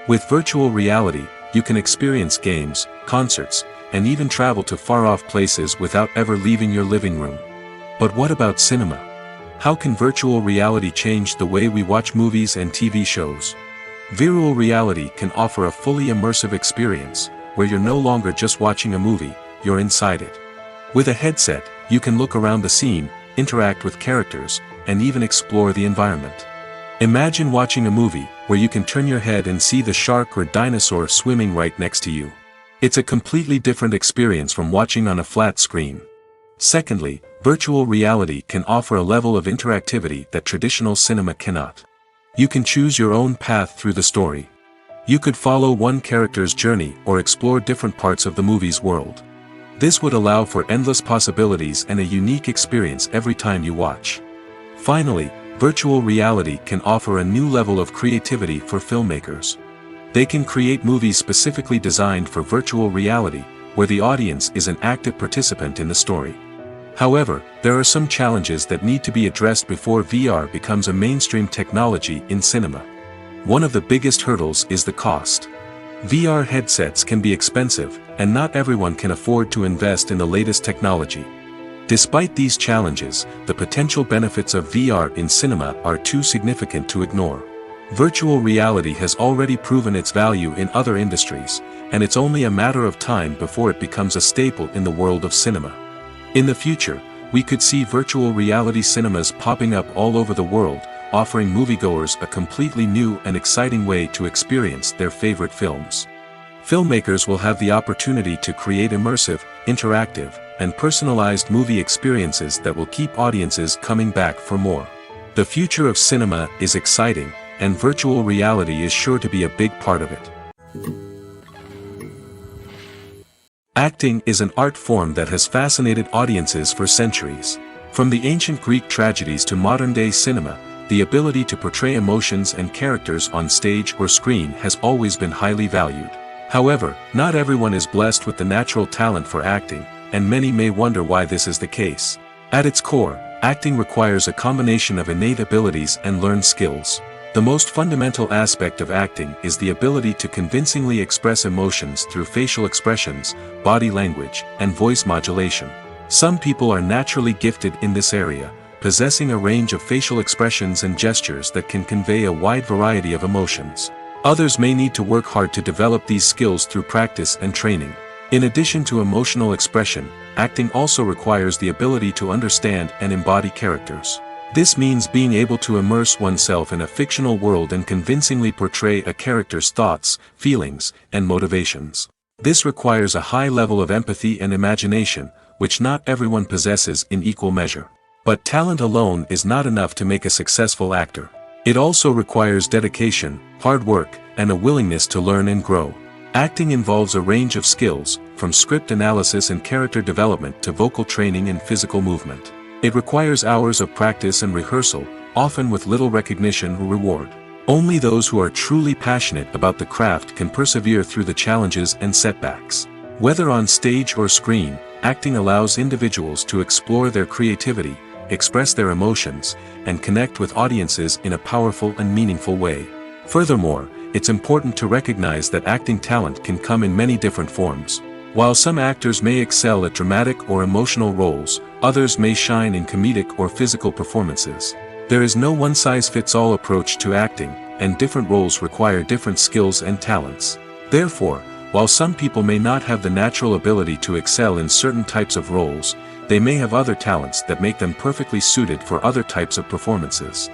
With virtual reality, you can experience games, concerts, and even travel to far-off places without ever leaving your living room. But what about cinema? How can virtual reality change the way we watch movies and TV shows? Virtual reality can offer a fully immersive experience, where you're no longer just watching a movie, you're inside it. With a headset, you can look around the scene, interact with characters, and even explore the environment. Imagine watching a movie, where you can turn your head and see the shark or dinosaur swimming right next to you. It's a completely different experience from watching on a flat screen. Secondly, virtual reality can offer a level of interactivity that traditional cinema cannot. You can choose your own path through the story. You could follow one character's journey or explore different parts of the movie's world. This would allow for endless possibilities and a unique experience every time you watch. Finally, virtual reality can offer a new level of creativity for filmmakers. They can create movies specifically designed for virtual reality, where the audience is an active participant in the story. However, there are some challenges that need to be addressed before VR becomes a mainstream technology in cinema. One of the biggest hurdles is the cost. VR headsets can be expensive, and not everyone can afford to invest in the latest technology. Despite these challenges, the potential benefits of VR in cinema are too significant to ignore. Virtual reality has already proven its value in other industries, and it's only a matter of time before it becomes a staple in the world of cinema. In the future, we could see virtual reality cinemas popping up all over the world, offering moviegoers a completely new and exciting way to experience their favorite films. Filmmakers will have the opportunity to create immersive, interactive, and personalized movie experiences that will keep audiences coming back for more. The future of cinema is exciting, and virtual reality is sure to be a big part of it. Acting is an art form that has fascinated audiences for centuries. From the ancient Greek tragedies to modern-day cinema, the ability to portray emotions and characters on stage or screen has always been highly valued. However, not everyone is blessed with the natural talent for acting, and many may wonder why this is the case. At its core, acting requires a combination of innate abilities and learned skills. The most fundamental aspect of acting is the ability to convincingly express emotions through facial expressions, body language, and voice modulation. Some people are naturally gifted in this area, possessing a range of facial expressions and gestures that can convey a wide variety of emotions. Others may need to work hard to develop these skills through practice and training. In addition to emotional expression, acting also requires the ability to understand and embody characters. This means being able to immerse oneself in a fictional world and convincingly portray a character's thoughts, feelings, and motivations. This requires a high level of empathy and imagination, which not everyone possesses in equal measure. But talent alone is not enough to make a successful actor. It also requires dedication, hard work, and a willingness to learn and grow. Acting involves a range of skills, from script analysis and character development to vocal training and physical movement. It requires hours of practice and rehearsal, often with little recognition or reward. Only those who are truly passionate about the craft can persevere through the challenges and setbacks. Whether on stage or screen, acting allows individuals to explore their creativity, express their emotions, and connect with audiences in a powerful and meaningful way. Furthermore, it's important to recognize that acting talent can come in many different forms. While some actors may excel at dramatic or emotional roles, others may shine in comedic or physical performances. There is no one-size-fits-all approach to acting, and different roles require different skills and talents. Therefore, while some people may not have the natural ability to excel in certain types of roles, they may have other talents that make them perfectly suited for other types of performances.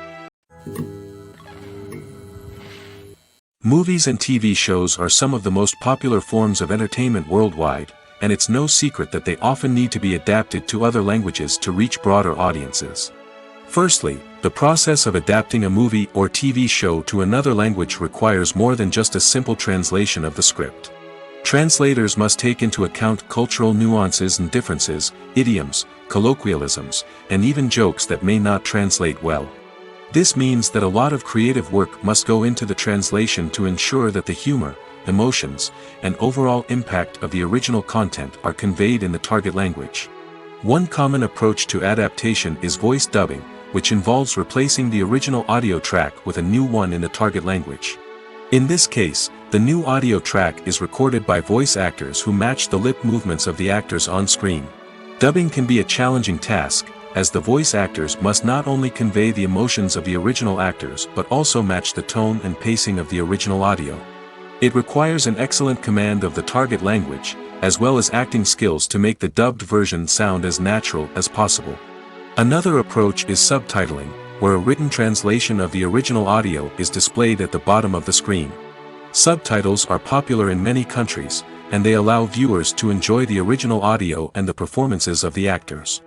Movies and TV shows are some of the most popular forms of entertainment worldwide, and it's no secret that they often need to be adapted to other languages to reach broader audiences. Firstly, the process of adapting a movie or TV show to another language requires more than just a simple translation of the script. Translators must take into account cultural nuances and differences, idioms, colloquialisms, and even jokes that may not translate well. This means that a lot of creative work must go into the translation to ensure that the humor, emotions, and overall impact of the original content are conveyed in the target language. One common approach to adaptation is voice dubbing, which involves replacing the original audio track with a new one in the target language. In this case, the new audio track is recorded by voice actors who match the lip movements of the actors on screen. Dubbing can be a challenging task, as the voice actors must not only convey the emotions of the original actors but also match the tone and pacing of the original audio. It requires an excellent command of the target language, as well as acting skills to make the dubbed version sound as natural as possible. Another approach is subtitling, where a written translation of the original audio is displayed at the bottom of the screen. Subtitles are popular in many countries, and they allow viewers to enjoy the original audio and the performances of the actors.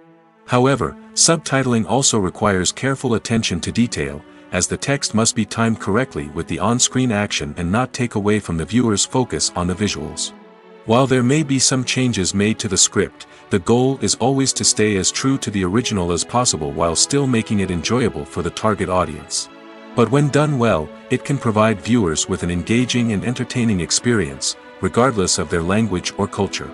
However, subtitling also requires careful attention to detail, as the text must be timed correctly with the on-screen action and not take away from the viewer's focus on the visuals. While there may be some changes made to the script, the goal is always to stay as true to the original as possible while still making it enjoyable for the target audience. But when done well, it can provide viewers with an engaging and entertaining experience, regardless of their language or culture.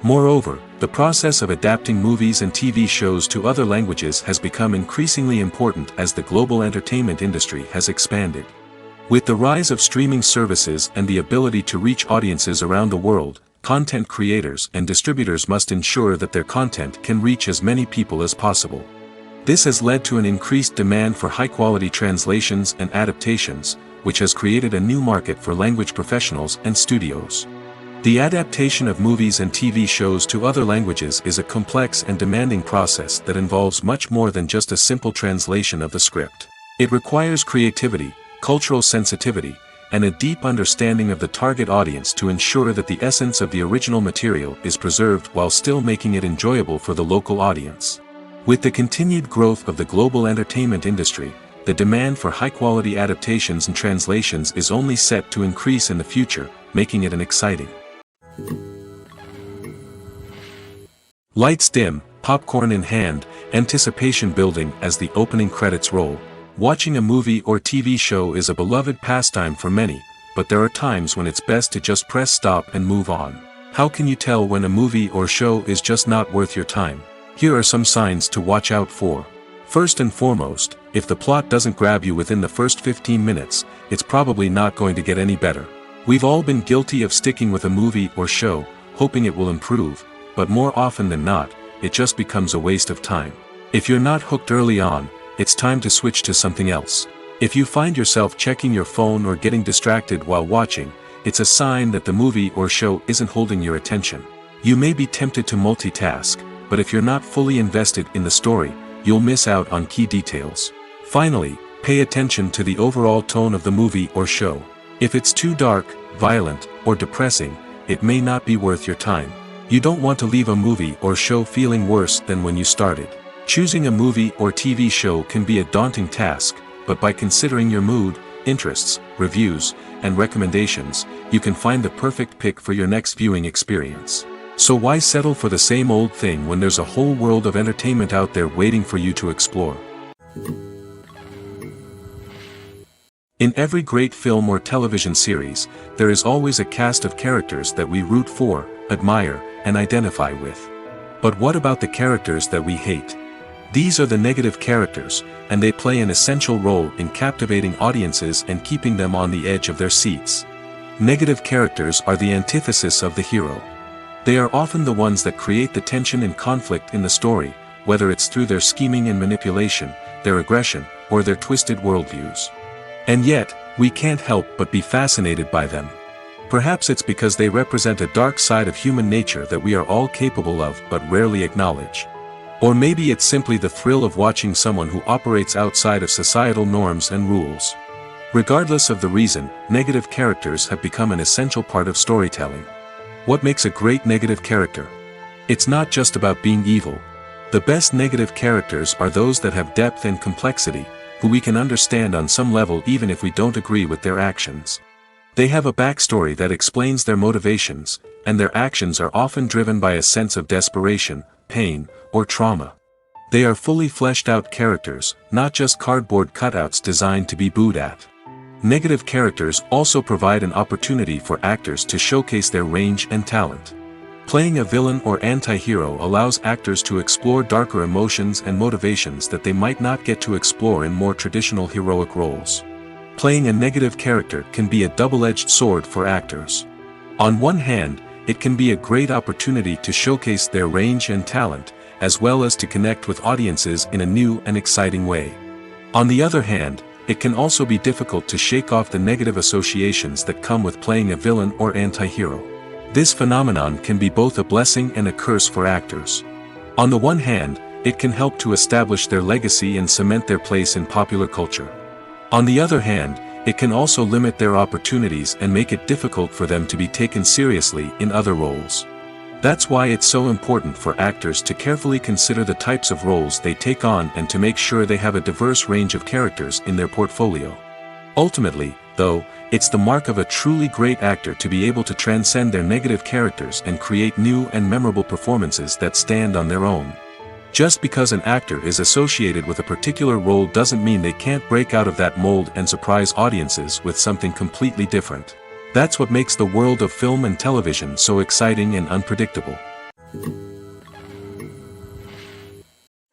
Moreover, the process of adapting movies and TV shows to other languages has become increasingly important as the global entertainment industry has expanded. With the rise of streaming services and the ability to reach audiences around the world, content creators and distributors must ensure that their content can reach as many people as possible. This has led to an increased demand for high-quality translations and adaptations, which has created a new market for language professionals and studios. The adaptation of movies and TV shows to other languages is a complex and demanding process that involves much more than just a simple translation of the script. It requires creativity, cultural sensitivity, and a deep understanding of the target audience to ensure that the essence of the original material is preserved while still making it enjoyable for the local audience. With the continued growth of the global entertainment industry, the demand for high-quality adaptations and translations is only set to increase in the future, making it an exciting. Lights dim, popcorn in hand, anticipation building as the opening credits roll. Watching a movie or TV show is a beloved pastime for many, but there are times when it's best to just press stop and move on. How can you tell when a movie or show is just not worth your time? Here are some signs to watch out for. First and foremost, if the plot doesn't grab you within the first 15 minutes, it's probably not going to get any better. We've all been guilty of sticking with a movie or show, hoping it will improve, but more often than not, it just becomes a waste of time. If you're not hooked early on, it's time to switch to something else. If you find yourself checking your phone or getting distracted while watching, it's a sign that the movie or show isn't holding your attention. You may be tempted to multitask, but if you're not fully invested in the story, you'll miss out on key details. Finally, pay attention to the overall tone of the movie or show. If it's too dark, violent, or depressing, it may not be worth your time. You don't want to leave a movie or show feeling worse than when you started. Choosing a movie or TV show can be a daunting task, but by considering your mood, interests, reviews, and recommendations, you can find the perfect pick for your next viewing experience. So why settle for the same old thing when there's a whole world of entertainment out there waiting for you to explore? In every great film or television series, there is always a cast of characters that we root for, admire, and identify with. But what about the characters that we hate? These are the negative characters, and they play an essential role in captivating audiences and keeping them on the edge of their seats. Negative characters are the antithesis of the hero. They are often the ones that create the tension and conflict in the story, whether it's through their scheming and manipulation, their aggression, or their twisted worldviews. And yet, we can't help but be fascinated by them. Perhaps it's because they represent a dark side of human nature that we are all capable of but rarely acknowledge. Or maybe it's simply the thrill of watching someone who operates outside of societal norms and rules. Regardless of the reason, negative characters have become an essential part of storytelling. What makes a great negative character? It's not just about being evil. The best negative characters are those that have depth and complexity, who we can understand on some level even if we don't agree with their actions. They have a backstory that explains their motivations, and their actions are often driven by a sense of desperation, pain, or trauma. They are fully fleshed out characters, not just cardboard cutouts designed to be booed at. Negative characters also provide an opportunity for actors to showcase their range and talent. Playing a villain or anti-hero allows actors to explore darker emotions and motivations that they might not get to explore in more traditional heroic roles. Playing a negative character can be a double-edged sword for actors. On one hand, it can be a great opportunity to showcase their range and talent, as well as to connect with audiences in a new and exciting way. On the other hand, it can also be difficult to shake off the negative associations that come with playing a villain or anti-hero. This phenomenon can be both a blessing and a curse for actors. On the one hand, it can help to establish their legacy and cement their place in popular culture. On the other hand, it can also limit their opportunities and make it difficult for them to be taken seriously in other roles. That's why it's so important for actors to carefully consider the types of roles they take on and to make sure they have a diverse range of characters in their portfolio. Ultimately, though, it's the mark of a truly great actor to be able to transcend their negative characters and create new and memorable performances that stand on their own. Just because an actor is associated with a particular role doesn't mean they can't break out of that mold and surprise audiences with something completely different. That's what makes the world of film and television so exciting and unpredictable.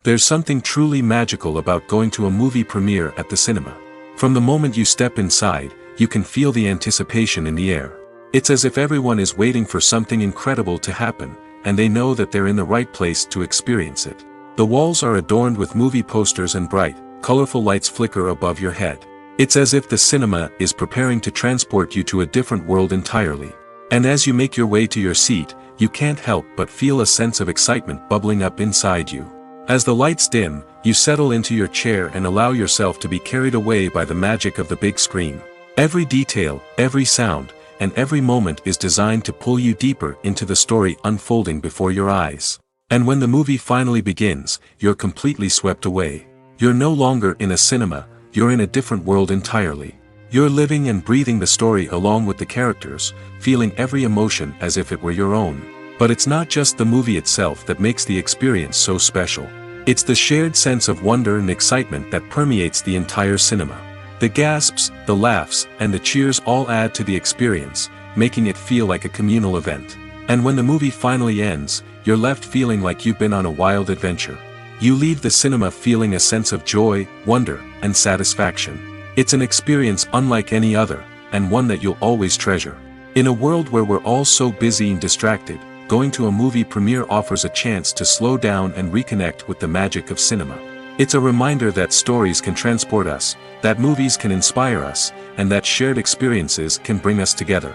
There's something truly magical about going to a movie premiere at the cinema. From the moment you step inside, you can feel the anticipation in the air. It's as if everyone is waiting for something incredible to happen, and they know that they're in the right place to experience it. The walls are adorned with movie posters and bright, colorful lights flicker above your head. It's as if the cinema is preparing to transport you to a different world entirely. And as you make your way to your seat, you can't help but feel a sense of excitement bubbling up inside you. As the lights dim, you settle into your chair and allow yourself to be carried away by the magic of the big screen. Every detail, every sound, and every moment is designed to pull you deeper into the story unfolding before your eyes. And when the movie finally begins, you're completely swept away. You're no longer in a cinema, you're in a different world entirely. You're living and breathing the story along with the characters, feeling every emotion as if it were your own. But it's not just the movie itself that makes the experience so special. It's the shared sense of wonder and excitement that permeates the entire cinema. The gasps, the laughs, and the cheers all add to the experience, making it feel like a communal event. And when the movie finally ends, you're left feeling like you've been on a wild adventure. You leave the cinema feeling a sense of joy, wonder, and satisfaction. It's an experience unlike any other, and one that you'll always treasure. In a world where we're all so busy and distracted, going to a movie premiere offers a chance to slow down and reconnect with the magic of cinema. It's a reminder that stories can transport us, that movies can inspire us, and that shared experiences can bring us together.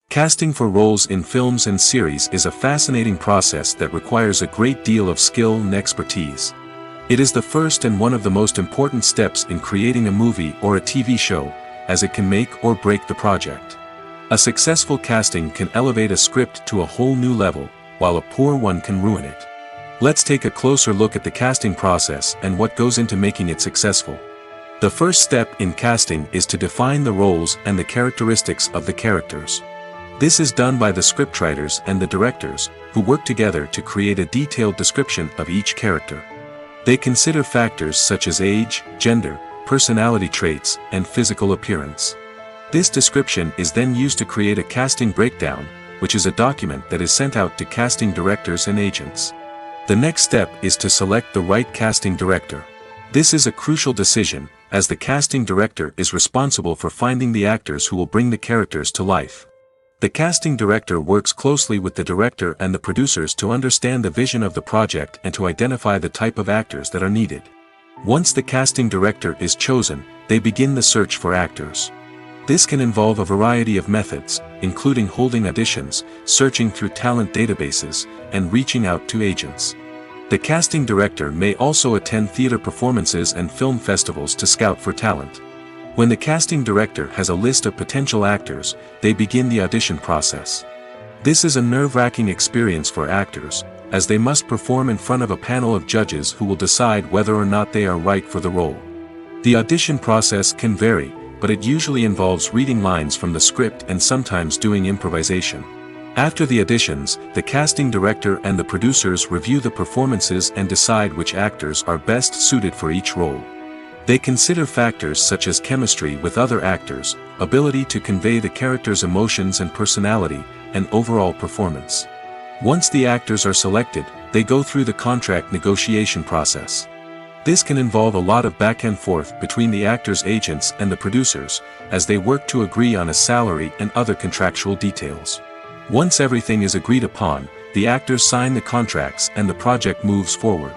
Casting for roles in films and series is a fascinating process that requires a great deal of skill and expertise. It is the first and one of the most important steps in creating a movie or a TV show, as it can make or break the project. A successful casting can elevate a script to a whole new level, while a poor one can ruin it. Let's take a closer look at the casting process and what goes into making it successful. The first step in casting is to define the roles and the characteristics of the characters. This is done by the scriptwriters and the directors, who work together to create a detailed description of each character. They consider factors such as age, gender, personality traits, and physical appearance. This description is then used to create a casting breakdown, which is a document that is sent out to casting directors and agents. The next step is to select the right casting director. This is a crucial decision, as the casting director is responsible for finding the actors who will bring the characters to life. The casting director works closely with the director and the producers to understand the vision of the project and to identify the type of actors that are needed. Once the casting director is chosen, they begin the search for actors. This can involve a variety of methods, including holding auditions, searching through talent databases, and reaching out to agents. The casting director may also attend theater performances and film festivals to scout for talent. When the casting director has a list of potential actors, they begin the audition process. This is a nerve-wracking experience for actors, as they must perform in front of a panel of judges who will decide whether or not they are right for the role. The audition process can vary, but it usually involves reading lines from the script and sometimes doing improvisation. After the auditions, the casting director and the producers review the performances and decide which actors are best suited for each role. They consider factors such as chemistry with other actors, ability to convey the character's emotions and personality, and overall performance. Once the actors are selected, they go through the contract negotiation process. This can involve a lot of back and forth between the actors' agents and the producers, as they work to agree on a salary and other contractual details. Once everything is agreed upon, the actors sign the contracts and the project moves forward.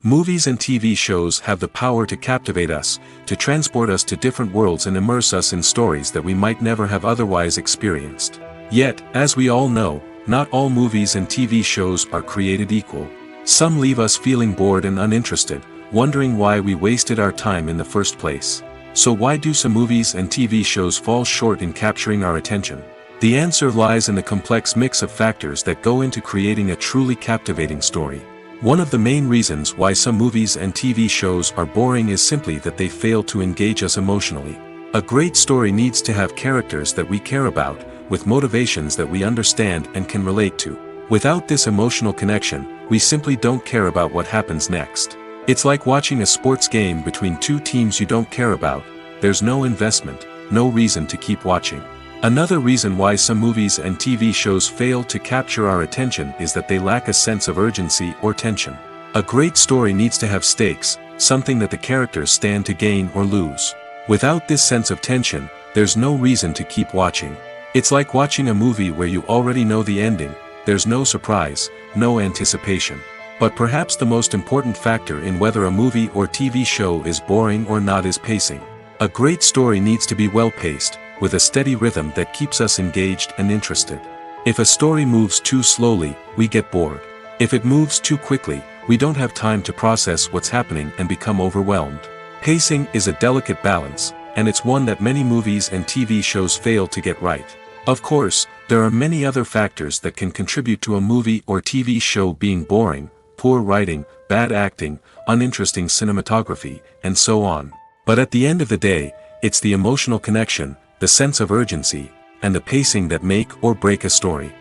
Movies and TV shows have the power to captivate us, to transport us to different worlds and immerse us in stories that we might never have otherwise experienced. Yet, as we all know, not all movies and TV shows are created equal. Some leave us feeling bored and uninterested, wondering why we wasted our time in the first place. So why do some movies and TV shows fall short in capturing our attention? The answer lies in the complex mix of factors that go into creating a truly captivating story. One of the main reasons why some movies and TV shows are boring is simply that they fail to engage us emotionally. A great story needs to have characters that we care about, with motivations that we understand and can relate to. Without this emotional connection, we simply don't care about what happens next. It's like watching a sports game between two teams you don't care about. There's no investment, no reason to keep watching. Another reason why some movies and TV shows fail to capture our attention is that they lack a sense of urgency or tension. A great story needs to have stakes, something that the characters stand to gain or lose. Without this sense of tension, there's no reason to keep watching. It's like watching a movie where you already know the ending. There's no surprise, no anticipation. But perhaps the most important factor in whether a movie or TV show is boring or not is pacing. A great story needs to be well-paced, with a steady rhythm that keeps us engaged and interested. If a story moves too slowly, we get bored. If it moves too quickly, we don't have time to process what's happening and become overwhelmed. Pacing is a delicate balance, and it's one that many movies and TV shows fail to get right. Of course, there are many other factors that can contribute to a movie or TV show being boring: poor writing, bad acting, uninteresting cinematography, and so on. But at the end of the day, it's the emotional connection, the sense of urgency, and the pacing that make or break a story.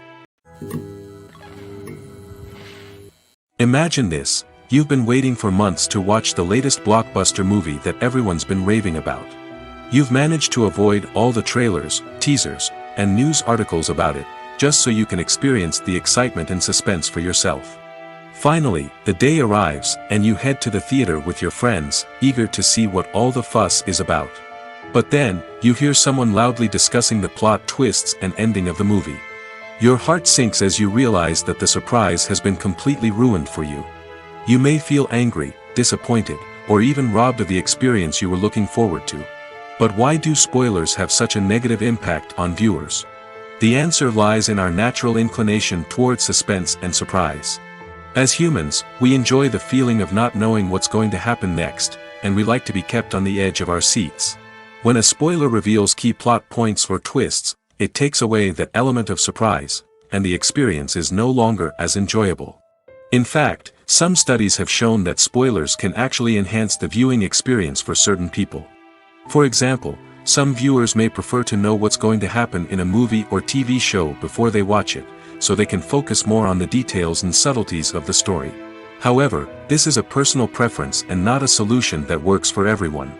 Imagine this: you've been waiting for months to watch the latest blockbuster movie that everyone's been raving about. You've managed to avoid all the trailers, teasers, and news articles about it, just so you can experience the excitement and suspense for yourself. Finally, the day arrives, and you head to the theater with your friends, eager to see what all the fuss is about. But then, you hear someone loudly discussing the plot twists and ending of the movie. Your heart sinks as you realize that the surprise has been completely ruined for you. You may feel angry, disappointed, or even robbed of the experience you were looking forward to. But why do spoilers have such a negative impact on viewers? The answer lies in our natural inclination towards suspense and surprise. As humans, we enjoy the feeling of not knowing what's going to happen next, and we like to be kept on the edge of our seats. When a spoiler reveals key plot points or twists, it takes away that element of surprise, and the experience is no longer as enjoyable. In fact, some studies have shown that spoilers can actually enhance the viewing experience for certain people. For example, some viewers may prefer to know what's going to happen in a movie or TV show before they watch it, so they can focus more on the details and subtleties of the story. However, this is a personal preference and not a solution that works for everyone.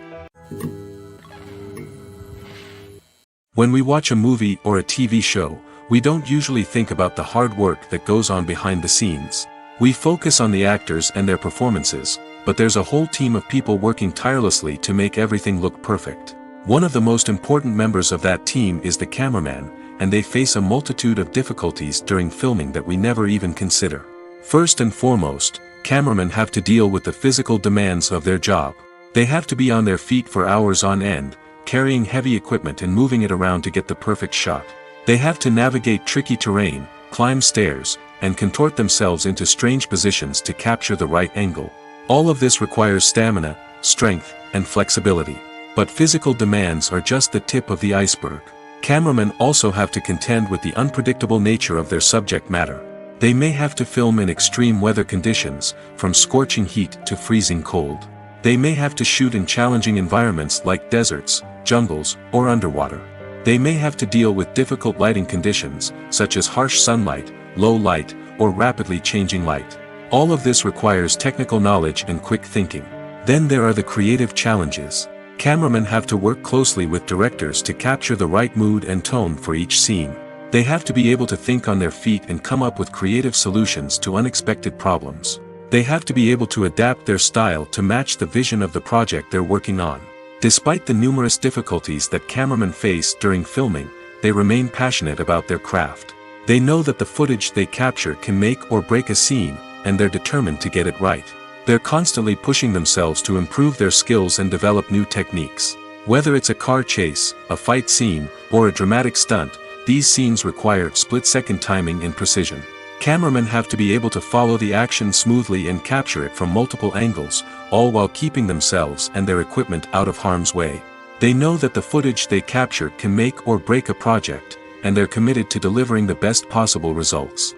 When we watch a movie or a TV show, we don't usually think about the hard work that goes on behind the scenes. We focus on the actors and their performances, but there's a whole team of people working tirelessly to make everything look perfect. One of the most important members of that team is the cameraman, and they face a multitude of difficulties during filming that we never even consider. First and foremost, cameramen have to deal with the physical demands of their job. They have to be on their feet for hours on end, carrying heavy equipment and moving it around to get the perfect shot. They have to navigate tricky terrain, climb stairs, and contort themselves into strange positions to capture the right angle. All of this requires stamina, strength, and flexibility. But physical demands are just the tip of the iceberg. Cameramen also have to contend with the unpredictable nature of their subject matter. They may have to film in extreme weather conditions, from scorching heat to freezing cold. They may have to shoot in challenging environments like deserts, jungles, or underwater. They may have to deal with difficult lighting conditions, such as harsh sunlight, low light, or rapidly changing light. All of this requires technical knowledge and quick thinking. Then there are the creative challenges. Cameramen have to work closely with directors to capture the right mood and tone for each scene. They have to be able to think on their feet and come up with creative solutions to unexpected problems. They have to be able to adapt their style to match the vision of the project they're working on. Despite the numerous difficulties that cameramen face during filming, they remain passionate about their craft. They know that the footage they capture can make or break a scene, and they're determined to get it right. They're constantly pushing themselves to improve their skills and develop new techniques. Whether it's a car chase, a fight scene, or a dramatic stunt, these scenes require split-second timing and precision. Cameramen have to be able to follow the action smoothly and capture it from multiple angles, all while keeping themselves and their equipment out of harm's way. They know that the footage they capture can make or break a project, and they're committed to delivering the best possible results.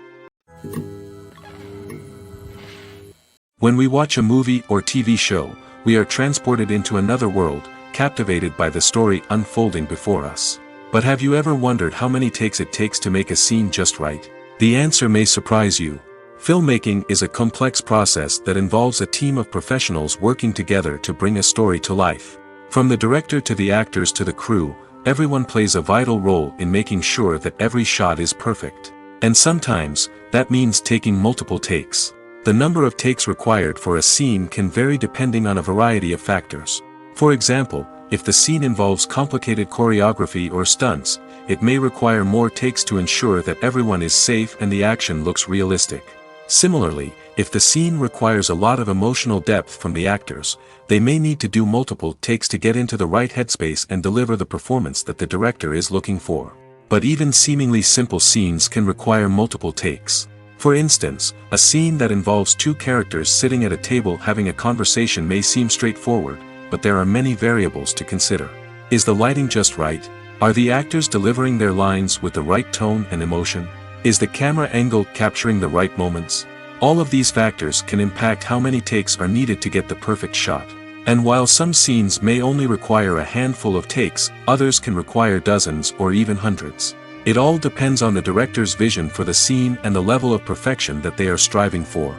When we watch a movie or TV show, we are transported into another world, captivated by the story unfolding before us. But have you ever wondered how many takes it takes to make a scene just right? The answer may surprise you. Filmmaking is a complex process that involves a team of professionals working together to bring a story to life. From the director to the actors to the crew, everyone plays a vital role in making sure that every shot is perfect. And sometimes, that means taking multiple takes. The number of takes required for a scene can vary depending on a variety of factors. For example, if the scene involves complicated choreography or stunts, it may require more takes to ensure that everyone is safe and the action looks realistic. Similarly, if the scene requires a lot of emotional depth from the actors, they may need to do multiple takes to get into the right headspace and deliver the performance that the director is looking for. But even seemingly simple scenes can require multiple takes. For instance, a scene that involves two characters sitting at a table having a conversation may seem straightforward, but there are many variables to consider. Is the lighting just right? Are the actors delivering their lines with the right tone and emotion? Is the camera angle capturing the right moments? All of these factors can impact how many takes are needed to get the perfect shot. And while some scenes may only require a handful of takes, others can require dozens or even hundreds. It all depends on the director's vision for the scene and the level of perfection that they are striving for.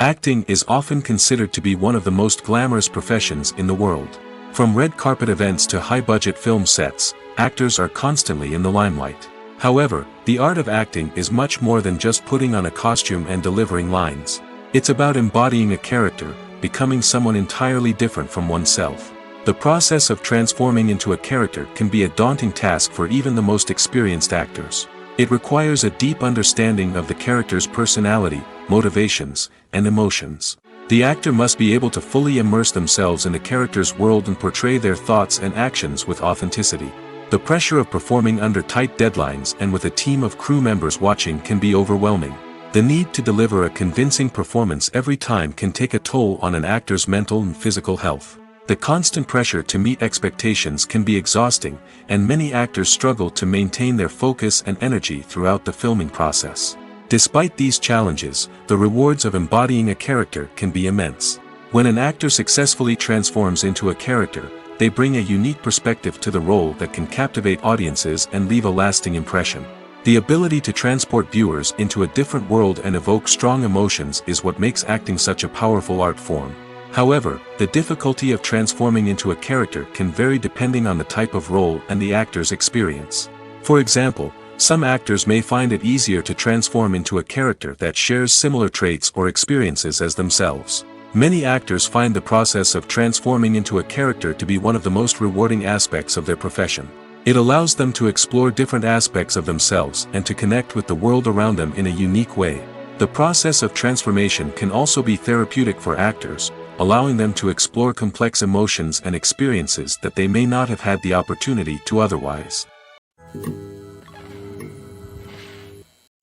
Acting is often considered to be one of the most glamorous professions in the world. From red carpet events to high-budget film sets, actors are constantly in the limelight. However, the art of acting is much more than just putting on a costume and delivering lines. It's about embodying a character, becoming someone entirely different from oneself. The process of transforming into a character can be a daunting task for even the most experienced actors. It requires a deep understanding of the character's personality, motivations, and emotions. The actor must be able to fully immerse themselves in the character's world and portray their thoughts and actions with authenticity. The pressure of performing under tight deadlines and with a team of crew members watching can be overwhelming. The need to deliver a convincing performance every time can take a toll on an actor's mental and physical health. The constant pressure to meet expectations can be exhausting, and many actors struggle to maintain their focus and energy throughout the filming process. Despite these challenges, the rewards of embodying a character can be immense. When an actor successfully transforms into a character, they bring a unique perspective to the role that can captivate audiences and leave a lasting impression. The ability to transport viewers into a different world and evoke strong emotions is what makes acting such a powerful art form. However, the difficulty of transforming into a character can vary depending on the type of role and the actor's experience. For example, some actors may find it easier to transform into a character that shares similar traits or experiences as themselves. Many actors find the process of transforming into a character to be one of the most rewarding aspects of their profession. It allows them to explore different aspects of themselves and to connect with the world around them in a unique way. The process of transformation can also be therapeutic for actors, allowing them to explore complex emotions and experiences that they may not have had the opportunity to otherwise.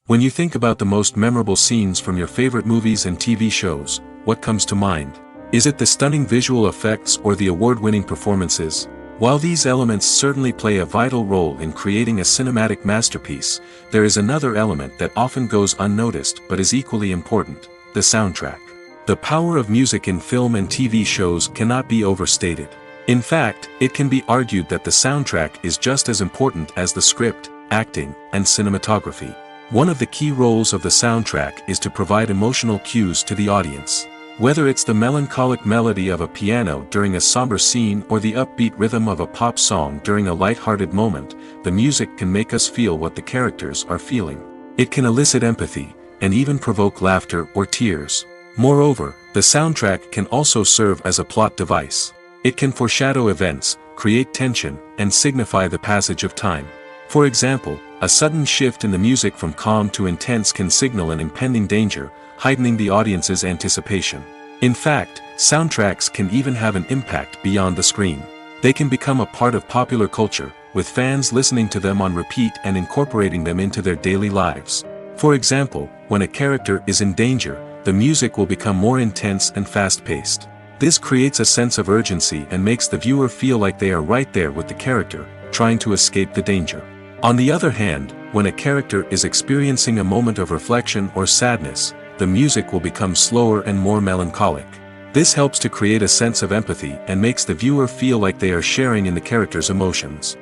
When you think about the most memorable scenes from your favorite movies and TV shows, what comes to mind? Is it the stunning visual effects or the award-winning performances? While these elements certainly play a vital role in creating a cinematic masterpiece, there is another element that often goes unnoticed but is equally important: the soundtrack. The power of music in film and TV shows cannot be overstated. In fact, it can be argued that the soundtrack is just as important as the script, acting, and cinematography. One of the key roles of the soundtrack is to provide emotional cues to the audience. Whether it's the melancholic melody of a piano during a somber scene or the upbeat rhythm of a pop song during a light-hearted moment, the music can make us feel what the characters are feeling. It can elicit empathy, and even provoke laughter or tears. Moreover, the soundtrack can also serve as a plot device. It can foreshadow events, create tension, and signify the passage of time. For example, a sudden shift in the music from calm to intense can signal an impending danger, heightening the audience's anticipation. In fact, soundtracks can even have an impact beyond the screen. They can become a part of popular culture, with fans listening to them on repeat and incorporating them into their daily lives. For example, when a character is in danger, the music will become more intense and fast-paced. This creates a sense of urgency and makes the viewer feel like they are right there with the character, trying to escape the danger. On the other hand, when a character is experiencing a moment of reflection or sadness, the music will become slower and more melancholic. This helps to create a sense of empathy and makes the viewer feel like they are sharing in the character's emotions.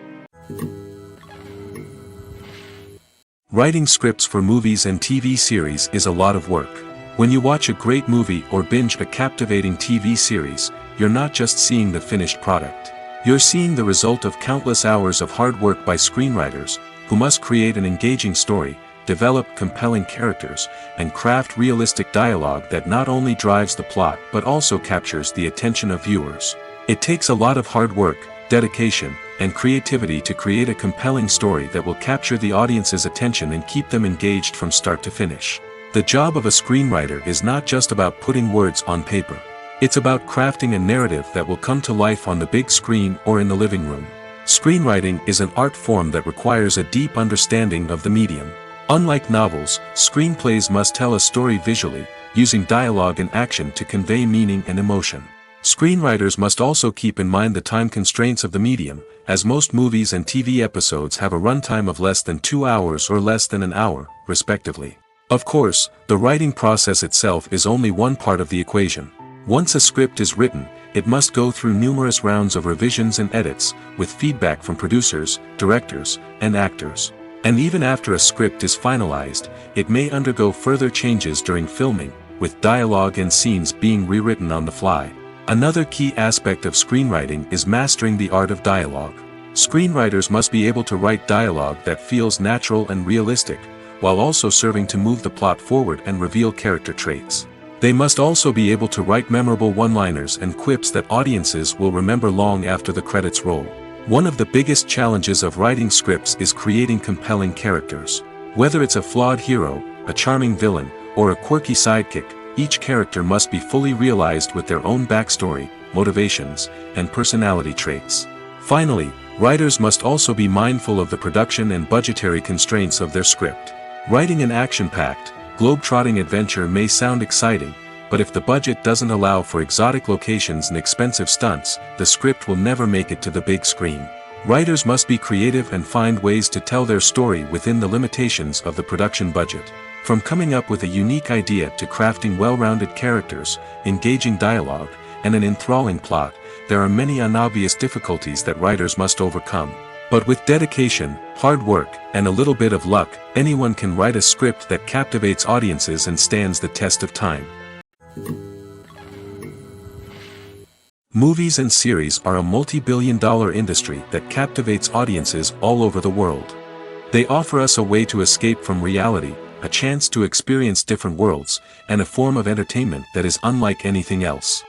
Writing scripts for movies and TV series is a lot of work. When you watch a great movie or binge a captivating TV series, you're not just seeing the finished product. You're seeing the result of countless hours of hard work by screenwriters, who must create an engaging story, develop compelling characters, and craft realistic dialogue that not only drives the plot but also captures the attention of viewers. It takes a lot of hard work, dedication, and creativity to create a compelling story that will capture the audience's attention and keep them engaged from start to finish. The job of a screenwriter is not just about putting words on paper. It's about crafting a narrative that will come to life on the big screen or in the living room. Screenwriting is an art form that requires a deep understanding of the medium. Unlike novels, screenplays must tell a story visually, using dialogue and action to convey meaning and emotion. Screenwriters must also keep in mind the time constraints of the medium, as most movies and TV episodes have a runtime of less than 2 hours or less than an hour, respectively. Of course, the writing process itself is only one part of the equation. Once a script is written, it must go through numerous rounds of revisions and edits, with feedback from producers, directors, and actors. And even after a script is finalized, it may undergo further changes during filming, with dialogue and scenes being rewritten on the fly. Another key aspect of screenwriting is mastering the art of dialogue. Screenwriters must be able to write dialogue that feels natural and realistic, while also serving to move the plot forward and reveal character traits. They must also be able to write memorable one-liners and quips that audiences will remember long after the credits roll. One of the biggest challenges of writing scripts is creating compelling characters. Whether it's a flawed hero, a charming villain, or a quirky sidekick, each character must be fully realized with their own backstory, motivations, and personality traits. Finally, writers must also be mindful of the production and budgetary constraints of their script. Writing an action-packed, globe-trotting adventure may sound exciting, but if the budget doesn't allow for exotic locations and expensive stunts, the script will never make it to the big screen. Writers must be creative and find ways to tell their story within the limitations of the production budget. From coming up with a unique idea to crafting well-rounded characters, engaging dialogue, and an enthralling plot, there are many unobvious difficulties that writers must overcome. But with dedication, hard work, and a little bit of luck, anyone can write a script that captivates audiences and stands the test of time. Movies and series are a multi-billion-dollar industry that captivates audiences all over the world. They offer us a way to escape from reality, a chance to experience different worlds, and a form of entertainment that is unlike anything else.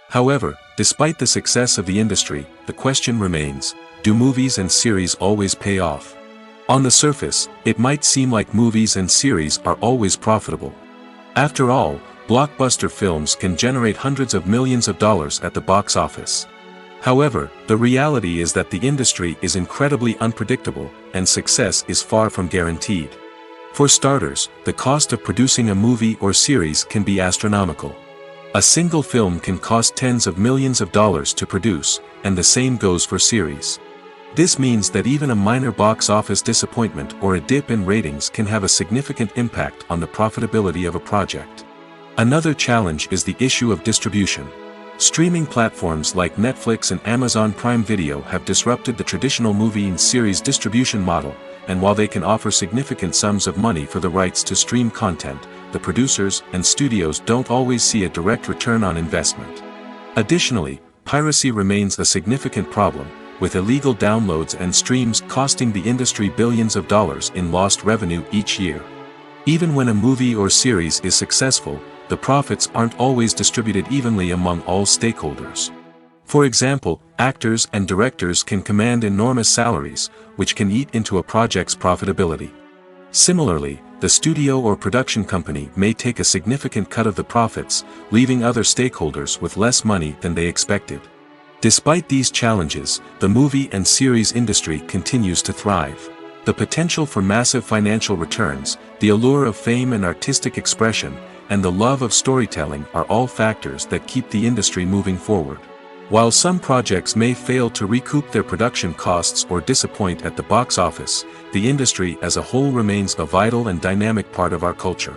However, despite the success of the industry, the question remains, do movies and series always pay off? On the surface, it might seem like movies and series are always profitable. After all, blockbuster films can generate hundreds of millions of dollars at the box office. However, the reality is that the industry is incredibly unpredictable, and success is far from guaranteed. For starters, the cost of producing a movie or series can be astronomical. A single film can cost tens of millions of dollars to produce, and the same goes for series. This means that even a minor box office disappointment or a dip in ratings can have a significant impact on the profitability of a project. Another challenge is the issue of distribution. Streaming platforms like Netflix and Amazon Prime Video have disrupted the traditional movie and series distribution model, and while they can offer significant sums of money for the rights to stream content, the producers and studios don't always see a direct return on investment. Additionally, piracy remains a significant problem, with illegal downloads and streams costing the industry billions of dollars in lost revenue each year. Even when a movie or series is successful, the profits aren't always distributed evenly among all stakeholders. For example, actors and directors can command enormous salaries, which can eat into a project's profitability. Similarly, the studio or production company may take a significant cut of the profits, leaving other stakeholders with less money than they expected. Despite these challenges, the movie and series industry continues to thrive. The potential for massive financial returns, the allure of fame and artistic expression, and the love of storytelling are all factors that keep the industry moving forward. While some projects may fail to recoup their production costs or disappoint at the box office, the industry as a whole remains a vital and dynamic part of our culture.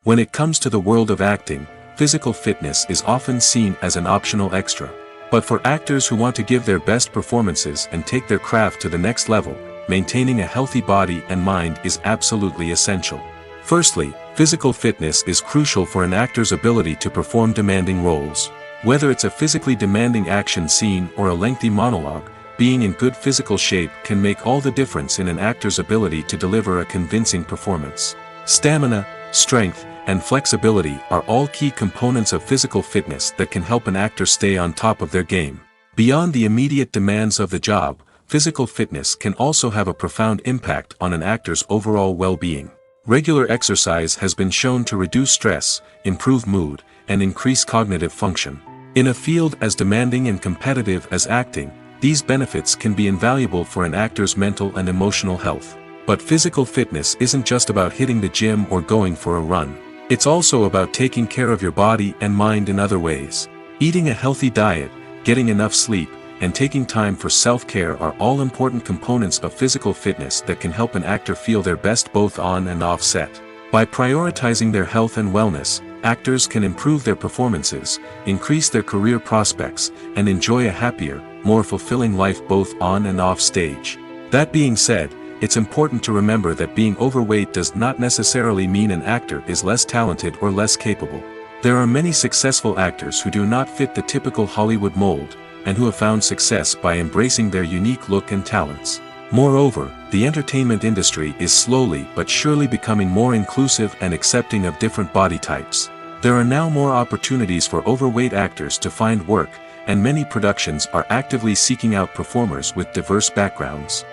When it comes to the world of acting, physical fitness is often seen as an optional extra. But for actors who want to give their best performances and take their craft to the next level, maintaining a healthy body and mind is absolutely essential. Firstly, physical fitness is crucial for an actor's ability to perform demanding roles. Whether it's a physically demanding action scene or a lengthy monologue, being in good physical shape can make all the difference in an actor's ability to deliver a convincing performance. Stamina, strength, and flexibility are all key components of physical fitness that can help an actor stay on top of their game. Beyond the immediate demands of the job, physical fitness can also have a profound impact on an actor's overall well-being. Regular exercise has been shown to reduce stress, improve mood, and increase cognitive function. In a field as demanding and competitive as acting, these benefits can be invaluable for an actor's mental and emotional health. But physical fitness isn't just about hitting the gym or going for a run. It's also about taking care of your body and mind in other ways. Eating a healthy diet, getting enough sleep, and taking time for self-care are all important components of physical fitness that can help an actor feel their best both on and off set. By prioritizing their health and wellness, actors can improve their performances, increase their career prospects, and enjoy a happier, more fulfilling life both on and off stage. That being said, it's important to remember that being overweight does not necessarily mean an actor is less talented or less capable. There are many successful actors who do not fit the typical Hollywood mold, and who have found success by embracing their unique look and talents. Moreover, the entertainment industry is slowly but surely becoming more inclusive and accepting of different body types. There are now more opportunities for overweight actors to find work, and many productions are actively seeking out performers with diverse backgrounds.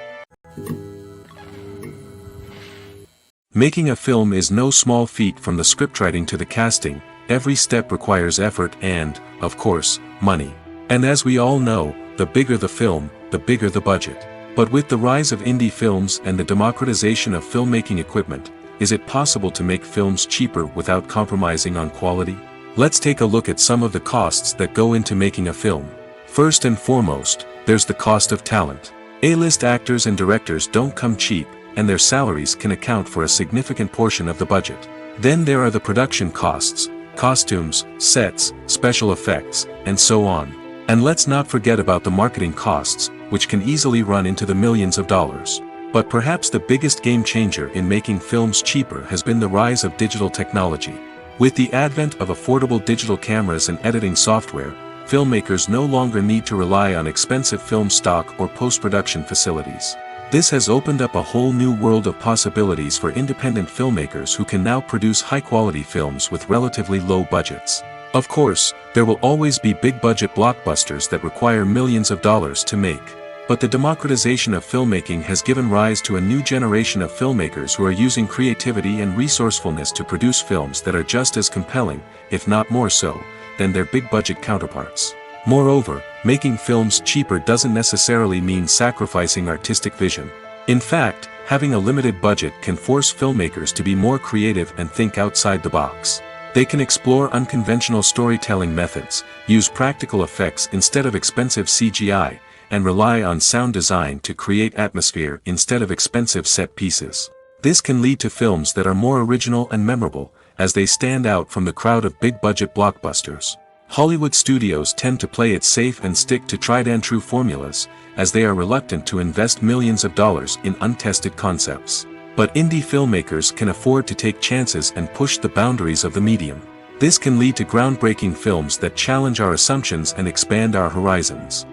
Making a film is no small feat. From the scriptwriting to the casting, every step requires effort and, of course, money. And as we all know, the bigger the film, the bigger the budget. But with the rise of indie films and the democratization of filmmaking equipment, is it possible to make films cheaper without compromising on quality? Let's take a look at some of the costs that go into making a film. First and foremost, there's the cost of talent. A-list actors and directors don't come cheap, and their salaries can account for a significant portion of the budget. Then there are the production costs, costumes, sets, special effects, and so on. And let's not forget about the marketing costs, which can easily run into the millions of dollars. But perhaps the biggest game changer in making films cheaper has been the rise of digital technology. With the advent of affordable digital cameras and editing software, filmmakers no longer need to rely on expensive film stock or post-production facilities. This has opened up a whole new world of possibilities for independent filmmakers who can now produce high-quality films with relatively low budgets. Of course, there will always be big-budget blockbusters that require millions of dollars to make. But the democratization of filmmaking has given rise to a new generation of filmmakers who are using creativity and resourcefulness to produce films that are just as compelling, if not more so, than their big-budget counterparts. Moreover, making films cheaper doesn't necessarily mean sacrificing artistic vision. In fact, having a limited budget can force filmmakers to be more creative and think outside the box. They can explore unconventional storytelling methods, use practical effects instead of expensive CGI, and rely on sound design to create atmosphere instead of expensive set pieces. This can lead to films that are more original and memorable, as they stand out from the crowd of big-budget blockbusters. Hollywood studios tend to play it safe and stick to tried-and-true formulas, as they are reluctant to invest millions of dollars in untested concepts. But indie filmmakers can afford to take chances and push the boundaries of the medium. This can lead to groundbreaking films that challenge our assumptions and expand our horizons.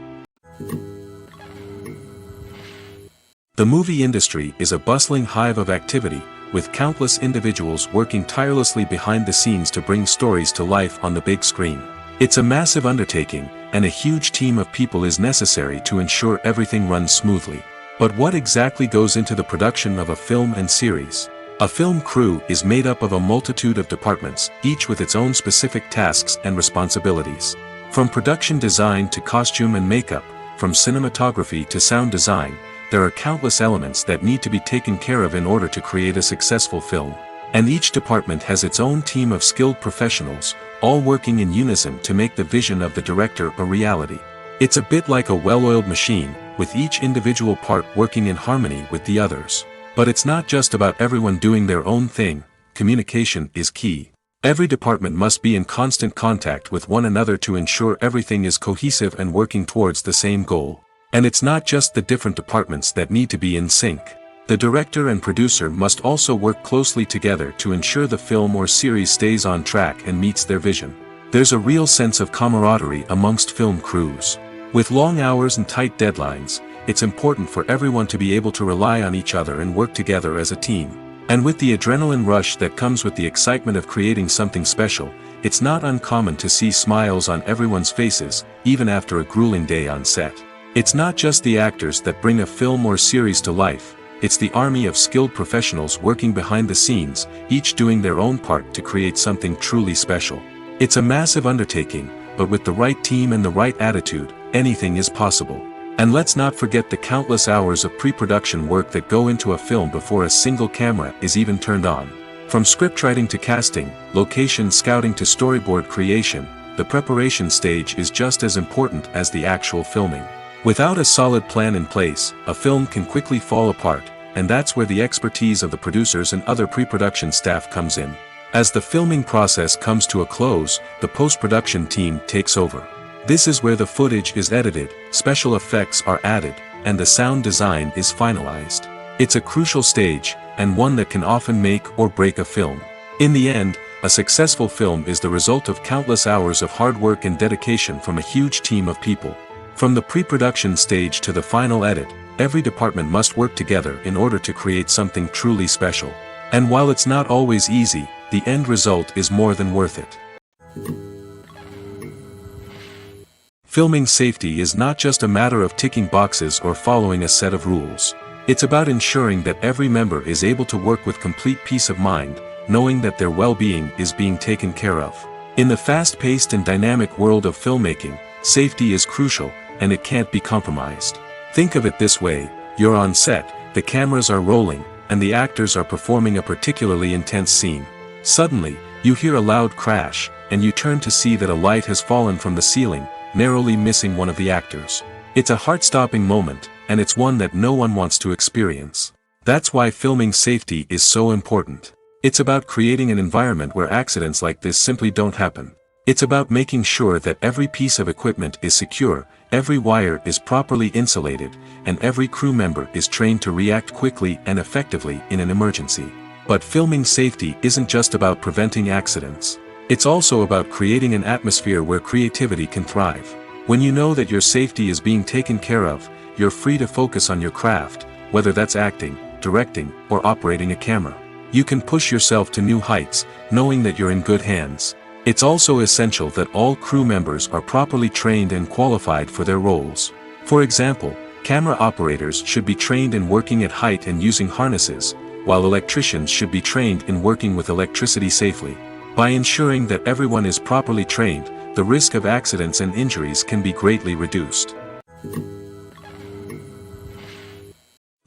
The movie industry is a bustling hive of activity, with countless individuals working tirelessly behind the scenes to bring stories to life on the big screen. It's a massive undertaking, and a huge team of people is necessary to ensure everything runs smoothly. But what exactly goes into the production of a film and series? A film crew is made up of a multitude of departments, each with its own specific tasks and responsibilities. From production design to costume and makeup, from cinematography to sound design, there are countless elements that need to be taken care of in order to create a successful film. And each department has its own team of skilled professionals, all working in unison to make the vision of the director a reality. It's a bit like a well-oiled machine, with each individual part working in harmony with the others. But it's not just about everyone doing their own thing. Communication is key. Every department must be in constant contact with one another to ensure everything is cohesive and working towards the same goal. And it's not just the different departments that need to be in sync. The director and producer must also work closely together to ensure the film or series stays on track and meets their vision. There's a real sense of camaraderie amongst film crews. With long hours and tight deadlines, it's important for everyone to be able to rely on each other and work together as a team. And with the adrenaline rush that comes with the excitement of creating something special, it's not uncommon to see smiles on everyone's faces, even after a grueling day on set. It's not just the actors that bring a film or series to life, it's the army of skilled professionals working behind the scenes, each doing their own part to create something truly special. It's a massive undertaking, but with the right team and the right attitude, anything is possible. And let's not forget the countless hours of pre-production work that go into a film before a single camera is even turned on. From scriptwriting to casting, location scouting to storyboard creation, the preparation stage is just as important as the actual filming. Without a solid plan in place, a film can quickly fall apart, and that's where the expertise of the producers and other pre-production staff comes in. As the filming process comes to a close, the post-production team takes over. This is where the footage is edited, special effects are added, and the sound design is finalized. It's a crucial stage, and one that can often make or break a film. In the end, a successful film is the result of countless hours of hard work and dedication from a huge team of people. From the pre-production stage to the final edit, every department must work together in order to create something truly special. And while it's not always easy, the end result is more than worth it. Filming safety is not just a matter of ticking boxes or following a set of rules. It's about ensuring that every member is able to work with complete peace of mind, knowing that their well-being is being taken care of. In the fast-paced and dynamic world of filmmaking, safety is crucial, and it can't be compromised. Think of it this way: you're on set, the cameras are rolling, and the actors are performing a particularly intense scene. Suddenly, you hear a loud crash, and you turn to see that a light has fallen from the ceiling, narrowly missing one of the actors. It's a heart-stopping moment, and it's one that no one wants to experience. That's why filming safety is so important. It's about creating an environment where accidents like this simply don't happen. It's about making sure that every piece of equipment is secure, every wire is properly insulated, and every crew member is trained to react quickly and effectively in an emergency. But filming safety isn't just about preventing accidents. It's also about creating an atmosphere where creativity can thrive. When you know that your safety is being taken care of, you're free to focus on your craft, whether that's acting, directing, or operating a camera. You can push yourself to new heights, knowing that you're in good hands. It's also essential that all crew members are properly trained and qualified for their roles. For example, camera operators should be trained in working at height and using harnesses, while electricians should be trained in working with electricity safely. By ensuring that everyone is properly trained, the risk of accidents and injuries can be greatly reduced.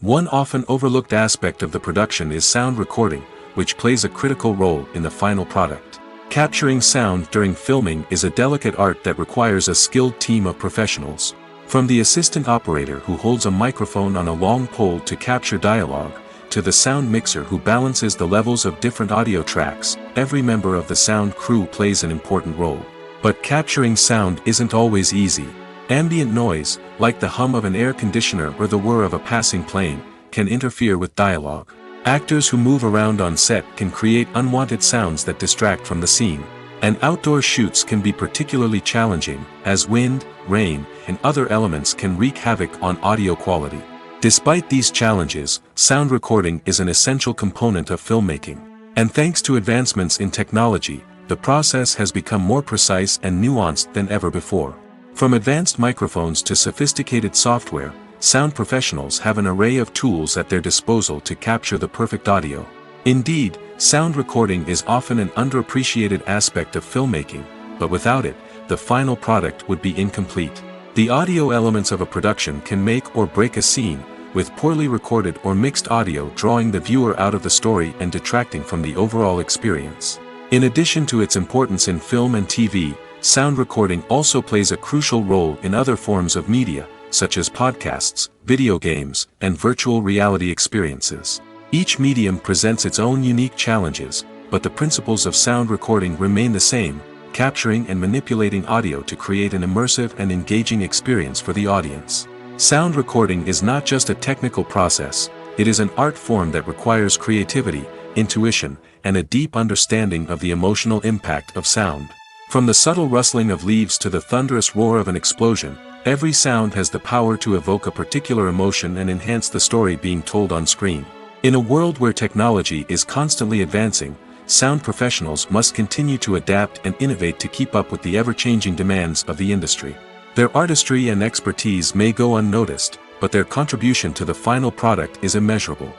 One often overlooked aspect of the production is sound recording, which plays a critical role in the final product. Capturing sound during filming is a delicate art that requires a skilled team of professionals. From the assistant operator who holds a microphone on a long pole to capture dialogue, to the sound mixer who balances the levels of different audio tracks, every member of the sound crew plays an important role. But capturing sound isn't always easy. Ambient noise, like the hum of an air conditioner or the whir of a passing plane, can interfere with dialogue. Actors who move around on set can create unwanted sounds that distract from the scene. And outdoor shoots can be particularly challenging, as wind, rain, and other elements can wreak havoc on audio quality. Despite these challenges, sound recording is an essential component of filmmaking. And thanks to advancements in technology, the process has become more precise and nuanced than ever before. From advanced microphones to sophisticated software, sound professionals have an array of tools at their disposal to capture the perfect audio. Indeed, sound recording is often an underappreciated aspect of filmmaking, but without it, the final product would be incomplete. The audio elements of a production can make or break a scene, with poorly recorded or mixed audio drawing the viewer out of the story and detracting from the overall experience. In addition to its importance in film and TV, sound recording also plays a crucial role in other forms of media, such as podcasts, video games, and virtual reality experiences. Each medium presents its own unique challenges, but the principles of sound recording remain the same: capturing and manipulating audio to create an immersive and engaging experience for the audience. Sound recording is not just a technical process, it is an art form that requires creativity, intuition, and a deep understanding of the emotional impact of sound. From the subtle rustling of leaves to the thunderous roar of an explosion, every sound has the power to evoke a particular emotion and enhance the story being told on screen. In a world where technology is constantly advancing, sound professionals must continue to adapt and innovate to keep up with the ever-changing demands of the industry. Their artistry and expertise may go unnoticed, but their contribution to the final product is immeasurable.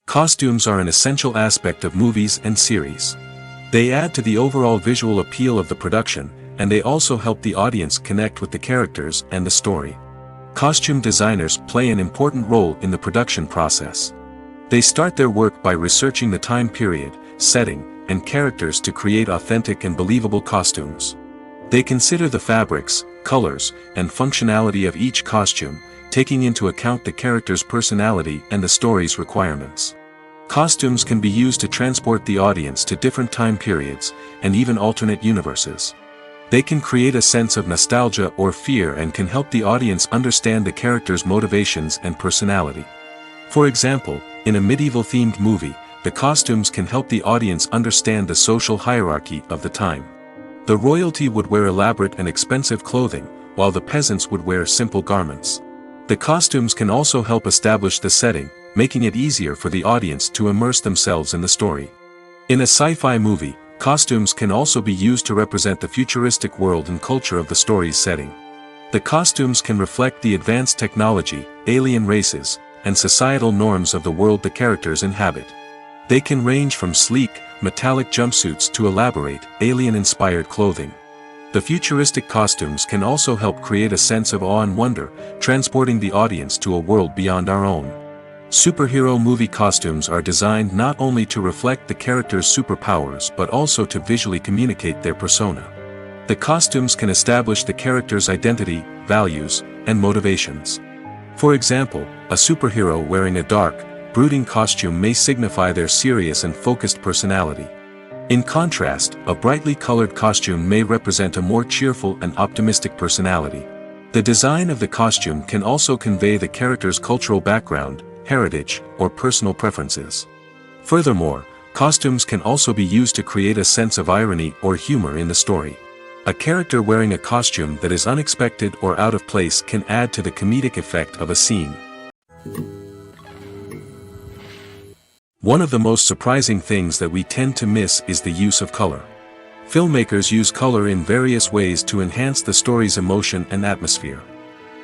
Costumes are an essential aspect of movies and series. They add to the overall visual appeal of the production, and they also help the audience connect with the characters and the story. Costume designers play an important role in the production process. They start their work by researching the time period, setting, and characters to create authentic and believable costumes. They consider the fabrics, colors, and functionality of each costume, taking into account the character's personality and the story's requirements. Costumes can be used to transport the audience to different time periods, and even alternate universes. They can create a sense of nostalgia or fear and can help the audience understand the character's motivations and personality. For example, in a medieval-themed movie, the costumes can help the audience understand the social hierarchy of the time. The royalty would wear elaborate and expensive clothing, while the peasants would wear simple garments. The costumes can also help establish the setting, making it easier for the audience to immerse themselves in the story. In a sci-fi movie, costumes can also be used to represent the futuristic world and culture of the story's setting. The costumes can reflect the advanced technology, alien races, and societal norms of the world the characters inhabit. They can range from sleek, metallic jumpsuits to elaborate, alien-inspired clothing. The futuristic costumes can also help create a sense of awe and wonder, transporting the audience to a world beyond our own. Superhero movie costumes are designed not only to reflect the character's superpowers but also to visually communicate their persona. The costumes can establish the character's identity, values, and motivations. For example, a superhero wearing a dark, brooding costume may signify their serious and focused personality. In contrast, a brightly colored costume may represent a more cheerful and optimistic personality. The design of the costume can also convey the character's cultural background, heritage, or personal preferences. Furthermore, costumes can also be used to create a sense of irony or humor in the story. A character wearing a costume that is unexpected or out of place can add to the comedic effect of a scene. One of the most surprising things that we tend to miss is the use of color. Filmmakers use color in various ways to enhance the story's emotion and atmosphere.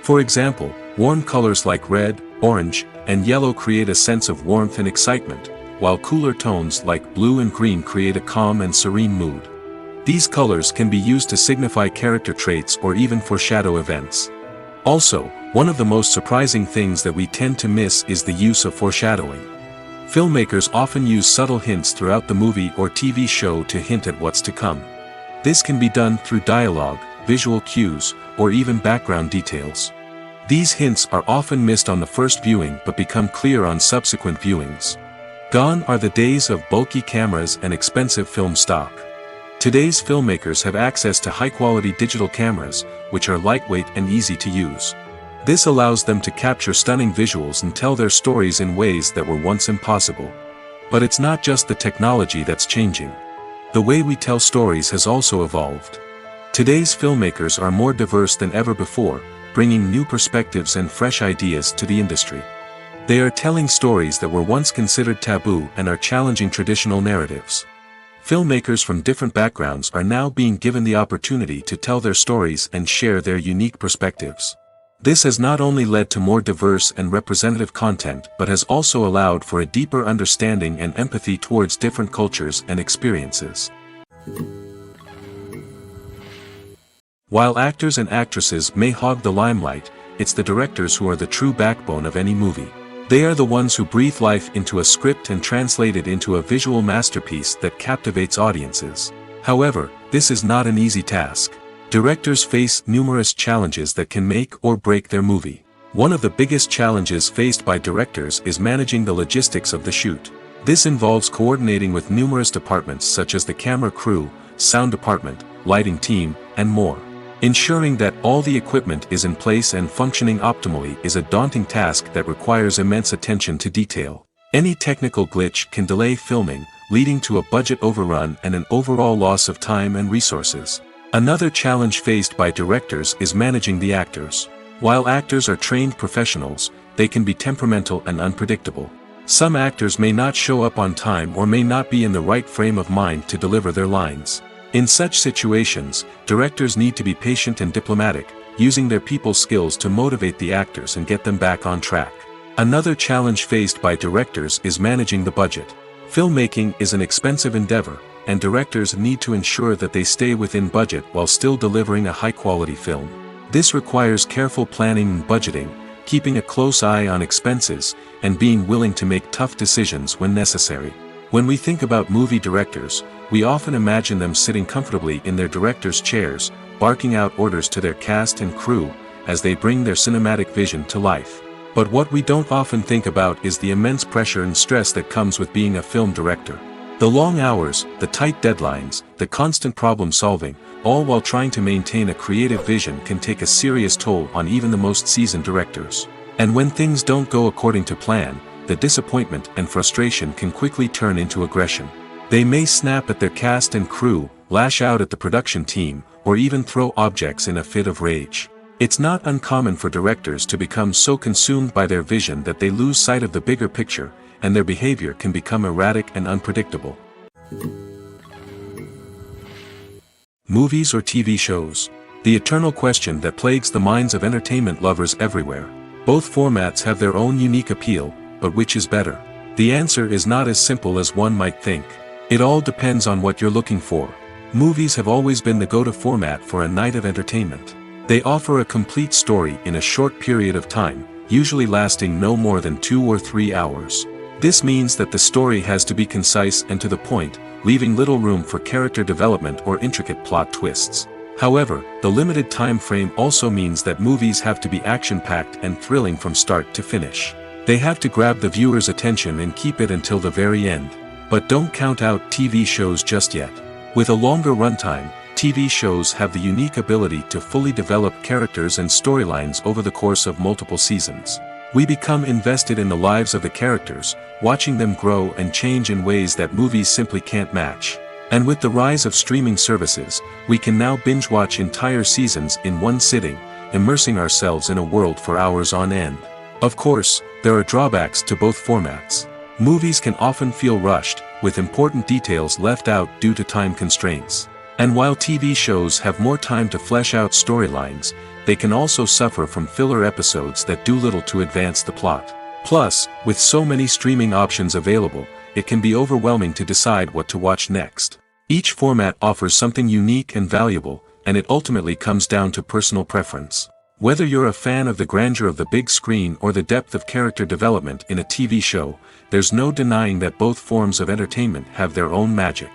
For example, warm colors like red, orange, and yellow create a sense of warmth and excitement, while cooler tones like blue and green create a calm and serene mood. These colors can be used to signify character traits or even foreshadow events. Also, one of the most surprising things that we tend to miss is the use of foreshadowing. Filmmakers often use subtle hints throughout the movie or TV show to hint at what's to come. This can be done through dialogue, visual cues, or even background details. These hints are often missed on the first viewing but become clear on subsequent viewings. Gone are the days of bulky cameras and expensive film stock. Today's filmmakers have access to high-quality digital cameras, which are lightweight and easy to use. This allows them to capture stunning visuals and tell their stories in ways that were once impossible. But it's not just the technology that's changing. The way we tell stories has also evolved. Today's filmmakers are more diverse than ever before, bringing new perspectives and fresh ideas to the industry. They are telling stories that were once considered taboo and are challenging traditional narratives. Filmmakers from different backgrounds are now being given the opportunity to tell their stories and share their unique perspectives. This has not only led to more diverse and representative content but has also allowed for a deeper understanding and empathy towards different cultures and experiences. While actors and actresses may hog the limelight, it's the directors who are the true backbone of any movie. They are the ones who breathe life into a script and translate it into a visual masterpiece that captivates audiences. However, this is not an easy task. Directors face numerous challenges that can make or break their movie. One of the biggest challenges faced by directors is managing the logistics of the shoot. This involves coordinating with numerous departments such as the camera crew, sound department, lighting team, and more. Ensuring that all the equipment is in place and functioning optimally is a daunting task that requires immense attention to detail. Any technical glitch can delay filming, leading to a budget overrun and an overall loss of time and resources. Another challenge faced by directors is managing the actors. While actors are trained professionals, they can be temperamental and unpredictable. Some actors may not show up on time or may not be in the right frame of mind to deliver their lines. In such situations, directors need to be patient and diplomatic, using their people skills to motivate the actors and get them back on track. Another challenge faced by directors is managing the budget. Filmmaking is an expensive endeavor, and directors need to ensure that they stay within budget while still delivering a high-quality film. This requires careful planning and budgeting, keeping a close eye on expenses, and being willing to make tough decisions when necessary. When we think about movie directors, we often imagine them sitting comfortably in their director's chairs, barking out orders to their cast and crew, as they bring their cinematic vision to life. But what we don't often think about is the immense pressure and stress that comes with being a film director. The long hours, the tight deadlines, the constant problem solving, all while trying to maintain a creative vision can take a serious toll on even the most seasoned directors. And when things don't go according to plan, the disappointment and frustration can quickly turn into aggression. They may snap at their cast and crew, lash out at the production team, or even throw objects in a fit of rage. It's not uncommon for directors to become so consumed by their vision that they lose sight of the bigger picture, and their behavior can become erratic and unpredictable. Movies or TV shows? The eternal question that plagues the minds of entertainment lovers everywhere. Both formats have their own unique appeal, but which is better? The answer is not as simple as one might think. It all depends on what you're looking for. Movies have always been the go-to format for a night of entertainment. They offer a complete story in a short period of time, usually lasting no more than 2 or 3 hours. This means that the story has to be concise and to the point, leaving little room for character development or intricate plot twists. However, the limited time frame also means that movies have to be action-packed and thrilling from start to finish. They have to grab the viewer's attention and keep it until the very end. But don't count out TV shows just yet. With a longer runtime, TV shows have the unique ability to fully develop characters and storylines over the course of multiple seasons. We become invested in the lives of the characters, watching them grow and change in ways that movies simply can't match. And with the rise of streaming services, we can now binge-watch entire seasons in one sitting, immersing ourselves in a world for hours on end. Of course, there are drawbacks to both formats. Movies can often feel rushed, with important details left out due to time constraints. And while TV shows have more time to flesh out storylines, they can also suffer from filler episodes that do little to advance the plot. Plus, with so many streaming options available, it can be overwhelming to decide what to watch next. Each format offers something unique and valuable, and it ultimately comes down to personal preference. Whether you're a fan of the grandeur of the big screen or the depth of character development in a TV show, there's no denying that both forms of entertainment have their own magic.